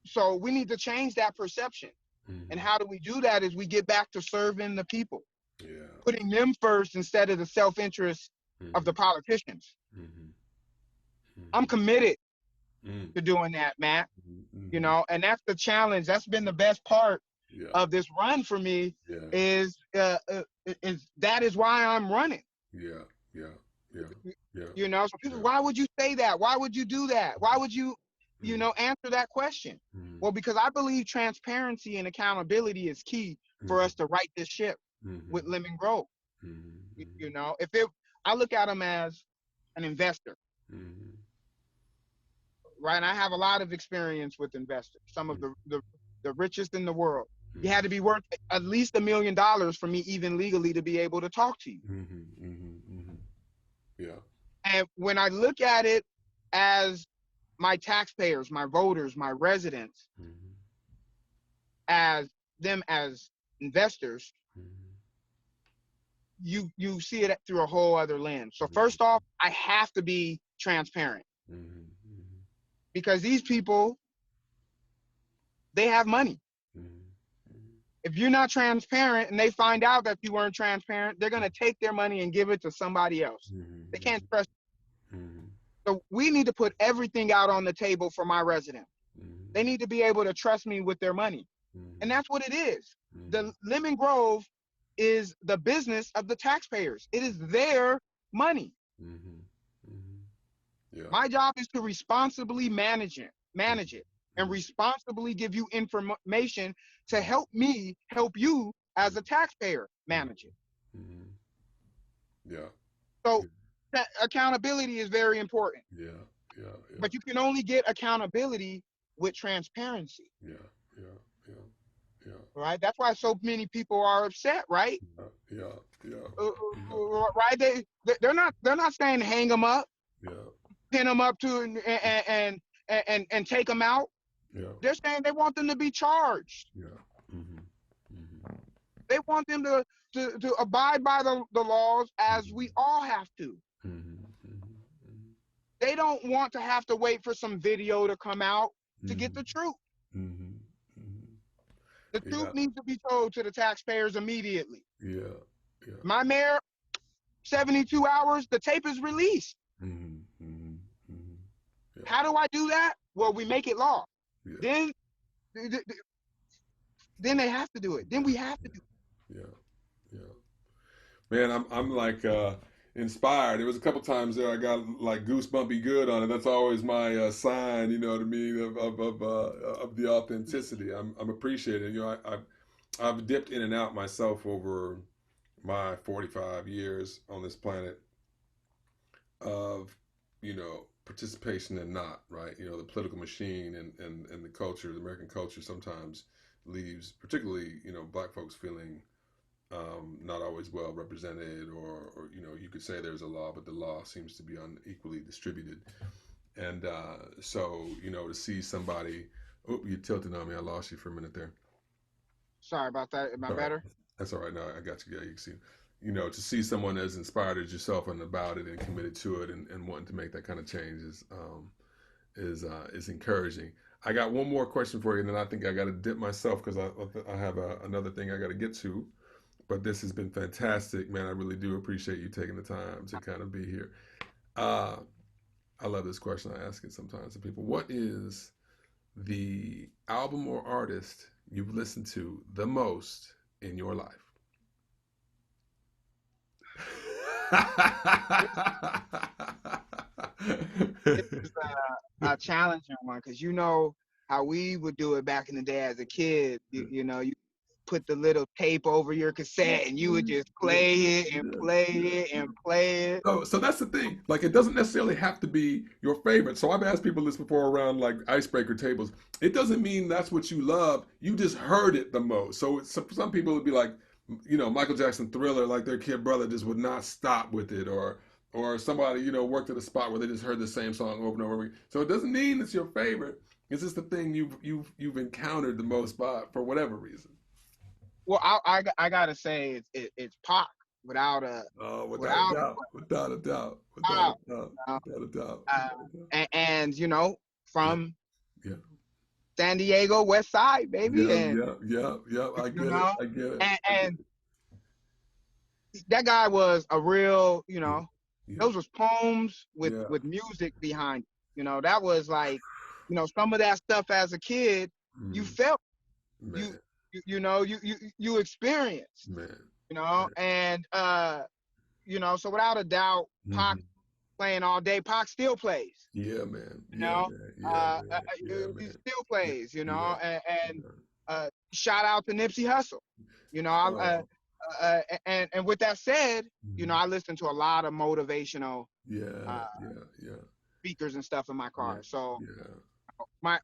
so we need to change that perception. And Mm-hmm. how do we do that? Is we get back to serving the people, Yeah. putting them first instead of the self-interest of Mm-hmm. the politicians. Mm-hmm. I'm Mm-hmm. committed Mm-hmm. to doing that, Matt. You Mm-hmm. know, and that's the challenge. That's been the best part Yeah. of this run for me. Yeah. Is that is why I'm running. Yeah. Yeah. Yeah. Yeah. You know, so people, Yeah. why would you say that? Why would you do that? Why would you, Mm-hmm. answer that question? Mm-hmm. Well, because I believe transparency and accountability is key for Mm-hmm. us to right this ship with Mm-hmm. Lemon Grove. You Mm-hmm. know, I look at them as an investor, Mm-hmm. right? And I have a lot of experience with investors, some of the richest in the world. You had to be worth at least $1 million for me, even legally, to be able to talk to you. Mm-hmm. Mm-hmm. Mm-hmm. Yeah. And when I look at it as my taxpayers, my voters, my residents, Mm-hmm. as them as investors, Mm-hmm. you see it through a whole other lens. So Mm-hmm. first off, I have to be transparent Mm-hmm. because these people, they have money. Mm-hmm. If you're not transparent and they find out that you weren't transparent, they're going to take their money and give it to somebody else. They can't Mm-hmm. trust. Mm-hmm. So we need to put everything out on the table for my residents. They Mm-hmm. need to be able to trust me with their money. And Mm-hmm. that's what it is. Mm-hmm. The Lemon Grove is the business of the taxpayers. It is their money. Mm-hmm. Mm-hmm. Yeah. My job is to responsibly manage it, and Mm-hmm. responsibly give you information to help me help you as a taxpayer manage it. Mm-hmm. Yeah. So that accountability is very important, Yeah. Yeah. Yeah. but you can only get accountability with transparency, Yeah. Yeah. Yeah. Yeah. right? That's why so many people are upset, right? Yeah. Yeah. Right? They're not saying hang them up, Yeah. pin them up to and take them out. Yeah. They're saying they want them to be charged. Yeah. Mm-hmm. Mm-hmm. They want them to abide by the laws as we all have to. Mm-hmm. Mm-hmm. They don't want to have to wait for some video to come out to get Mm-hmm. the truth. Mm-hmm. Mm-hmm. The truth Yeah. needs to be told to the taxpayers immediately. Yeah. Yeah. My mayor, 72 hours, the tape is released. Mm-hmm. Mm-hmm. Mm-hmm. Yeah. How do I do that? Well, we make it law. Yeah. Then then they have to do it. Then we have to do it. Yeah. Yeah. Man, I'm like inspired. There was a couple times there I got like goosebumpy good on it. That's always my sign, you know what I mean, of the authenticity. I'm appreciating. You know, I've dipped in and out myself over my 45 years on this planet of, you know, participation and not, right? You know, the political machine and the culture, the American culture sometimes leaves, particularly, you know, black folks feeling not always well represented, or you know, you could say there's a law, but the law seems to be unequally distributed. And so, you know, to see somebody, oh, you tilted on me. I lost you for a minute there. Sorry about that. Am I All right, better? that's all right. Now I got you. Yeah, you can see. You know, to see someone as inspired as yourself and about it and committed to it and wanting to make that kind of change is encouraging. I got one more question for you, and then I think I got to dip myself because I have another thing I got to get to. But this has been fantastic, man. I really do appreciate you taking the time to kind of be here. Uh, I love this question. I ask it sometimes to people. What is the album or artist you've listened to the most in your life? This is a challenging one because you know how we would do it back in the day as a kid. You know, put the little tape over your cassette and you would just Yeah, play it and yeah, play yeah, it and yeah. play it. So that's the thing. Like, it doesn't necessarily have to be your favorite. So I've asked people this before around like icebreaker tables. It doesn't mean that's what you love. You just heard it the most. So some people would be like, Michael Jackson Thriller, like their kid brother just would not stop with it, or somebody worked at a spot where they just heard the same song over and over again. So it doesn't mean it's your favorite. It's just the thing you've encountered the most by for whatever reason. Well, I gotta say it's Pac without a Oh, without a without doubt, without a doubt, without a a doubt, doubt. without a doubt, Uh, without a doubt. and Yeah, from yeah, San Diego West Side, baby, yeah, and yeah, yeah, yeah. I you get it. know, I get it. I get and it. that guy was a real, Yeah, yeah, those was poems yeah. with music behind it. That was like, some of that stuff as a kid, you Mm, felt, you man, you experienced, man, man. and so without a doubt, Pac Hmm. playing all day. Pac still plays, Yeah, man. you Yeah, know, man. Yeah, man. Yeah, he man. still Yeah, plays, yeah, and yeah. shout out to Nipsey Hussle, Oh, and with that said, mhm. I listen to a lot of motivational Yeah, uh, yeah, yeah, speakers and stuff in my yeah, car. So yeah,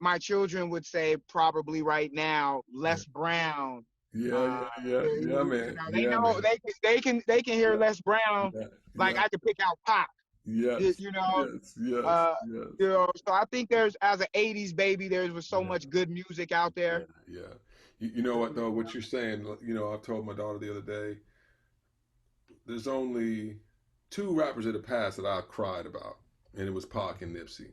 my children would say probably right now yeah. Les Brown. Yeah, yeah, yeah, yeah, man. They Yeah, know man. they can hear Yeah, Les Brown yeah, like yeah. I could pick out Pop. You, Yes, you know, yes, yes, yes. so I think there's as an '80s baby, there was so Yeah, much good music out there. yeah, yeah. You know what though? What you're saying, I've told my daughter the other day, there's only two rappers of the past that I cried about, and it was Pac and Nipsey.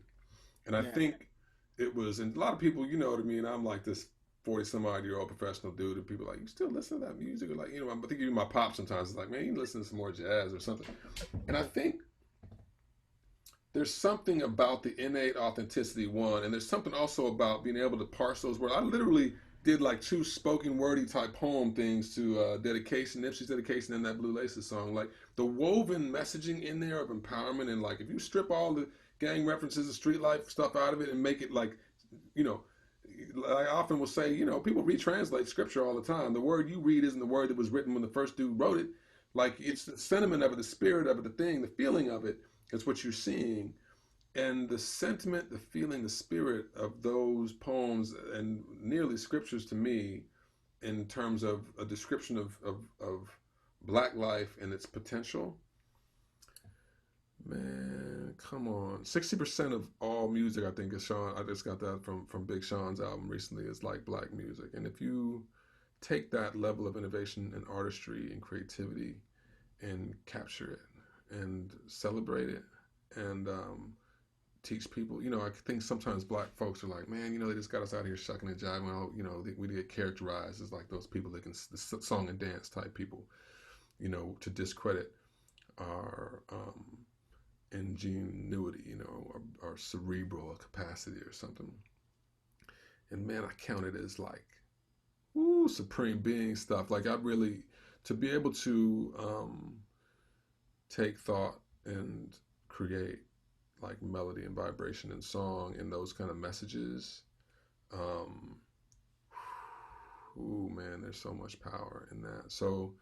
And I Yeah, think it was, and a lot of people, you know what I mean. I'm like this 40 some odd year old professional dude, and people are like, you still listen to that music? Or like, I think even my pop sometimes is like, man, you listen to some more jazz or something. And I think there's something about the innate authenticity one, and there's something also about being able to parse those words. I literally did like two spoken wordy type poem things to dedication, Nipsey's dedication, and that Blue Laces song. Like the woven messaging in there of empowerment, and like if you strip all the gang references and street life stuff out of it and make it like, you know, I often will say, people retranslate scripture all the time. The word you read isn't the word that was written when the first dude wrote it. Like it's the sentiment of it, the spirit of it, the thing, the feeling of it is what you're seeing. And the sentiment, the feeling, the spirit of those poems and nearly scriptures to me, in terms of a description of black life and its potential, man, come on. 60% of all music, I think, is Sean. I just got that from Big Sean's album recently, is like black music. And if you take that level of innovation and artistry and creativity and capture it and celebrate it and teach people. I think sometimes black folks are like, man, they just got us out here shucking and jiving. Well, we get characterized as like those people that can the song and dance type people. To discredit our ingenuity, our cerebral capacity or something. And man, I count it as like, ooh, supreme being stuff. Like I really, to be able to take thought and create like melody and vibration and song and those kind of messages. Um, ooh, man, there's so much power in that. So,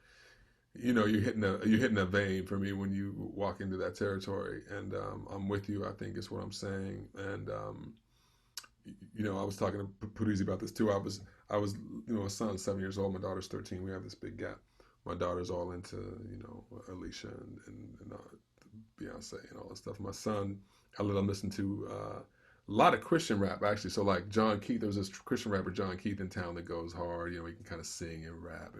you're hitting a vein for me when you walk into that territory, and I'm with you. I think is what I'm saying, and I was talking to Pudisi about this too. I was, a son 7 years old. My daughter's 13. We have this big gap. My daughter's all into, Alicia and Beyonce and all that stuff. My son, I let him listen to a lot of Christian rap actually. So like John Keith, there's this Christian rapper John Keith in town that goes hard. He can kind of sing and rap,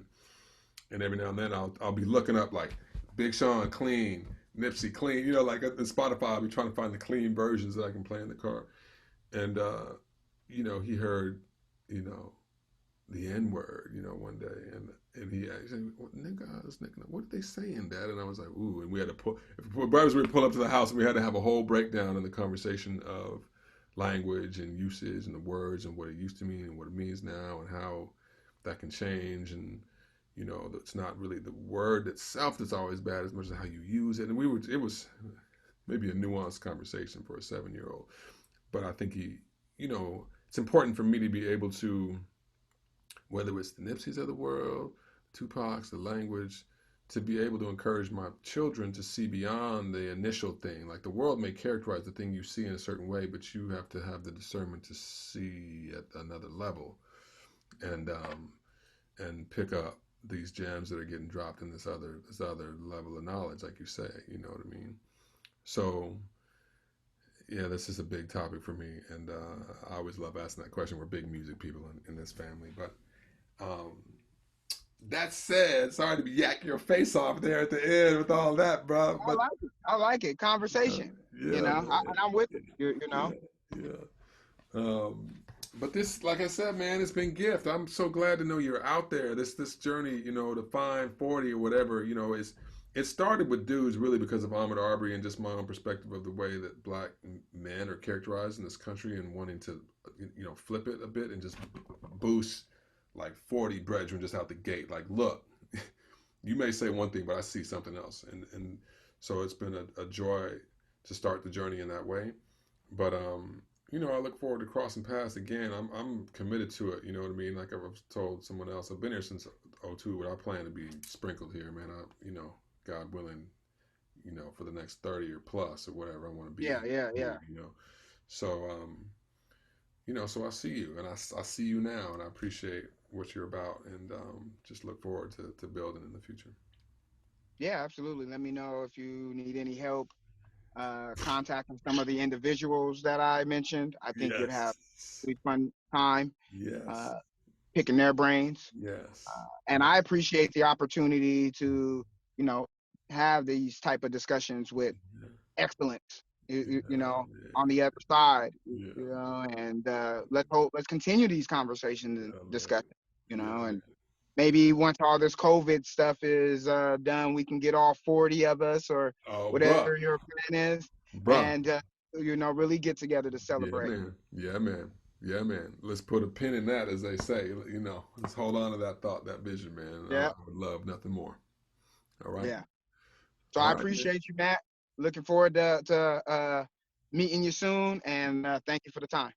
and every now and then I'll be looking up like Big Sean clean, Nipsey clean. Like at Spotify, I'll be trying to find the clean versions that I can play in the car. And he heard, you know, the N word, one day, and he said, nigga, what did they say in that? And I was like, ooh, and we had to pull. Brothers would pull up to the house, and we had to have a whole breakdown in the conversation of language and usage and the words and what it used to mean and what it means now and how that can change, and it's not really the word itself that's always bad as much as how you use it. And it was maybe a nuanced conversation for a 7 year old, but I think it's important for me to be able to whether it's the Nipseys of the world, Tupac's, the language, to be able to encourage my children to see beyond the initial thing. Like the world may characterize the thing you see in a certain way, but you have to have the discernment to see at another level, and pick up these gems that are getting dropped in this other level of knowledge, like you say. You know what I mean? So yeah, this is a big topic for me, and I always love asking that question. We're big music people in this family, but um, that said, sorry to be yakking your face off there at the end with all that, bro. I But like it. I like it. Conversation. You yeah, know, man, and I'm with it. You yeah, know. yeah. But this, like I said, man, it's been gift. I'm so glad to know you're out there. This journey, to find 40 or whatever, is it started with dudes really because of Ahmaud Arbery and just my own perspective of the way that black men are characterized in this country and wanting to, flip it a bit and just boost like 40 brethren just out the gate. Like, look, you may say one thing, but I see something else, and so it's been a joy to start the journey in that way. But I look forward to crossing paths again. I'm committed to it. You know what I mean? Like I've told someone else, I've been here since '02, but I plan to be sprinkled here, man. God willing, for the next 30 or plus or whatever I want to be Yeah, yeah, yeah. here. So so I see you, and I see you now, and I appreciate what you're about, and just look forward to building in the future. Yeah, absolutely. Let me know if you need any help contacting some of the individuals that I mentioned. I think you'd have Yes. a really fun time Yes. uh, picking their brains. Yes. And I appreciate the opportunity to, you know, have these type of discussions with Yeah. excellence, Yeah. on the other side, Yeah. and let's continue these conversations and Yeah, man. discussions, Yeah, man. and maybe once all this COVID stuff is done, we can get all 40 of us or Oh, bruh. whatever your plan is, Bruh. and really get together to Yeah, celebrate. man. Yeah, man. Yeah, man. Let's put a pin in that, as they say. Let's hold on to that thought, that vision, man. I Yeah, would love nothing more. All right. yeah. So All I right, man. appreciate you, Matt. Looking forward to meeting you soon, and thank you for the time.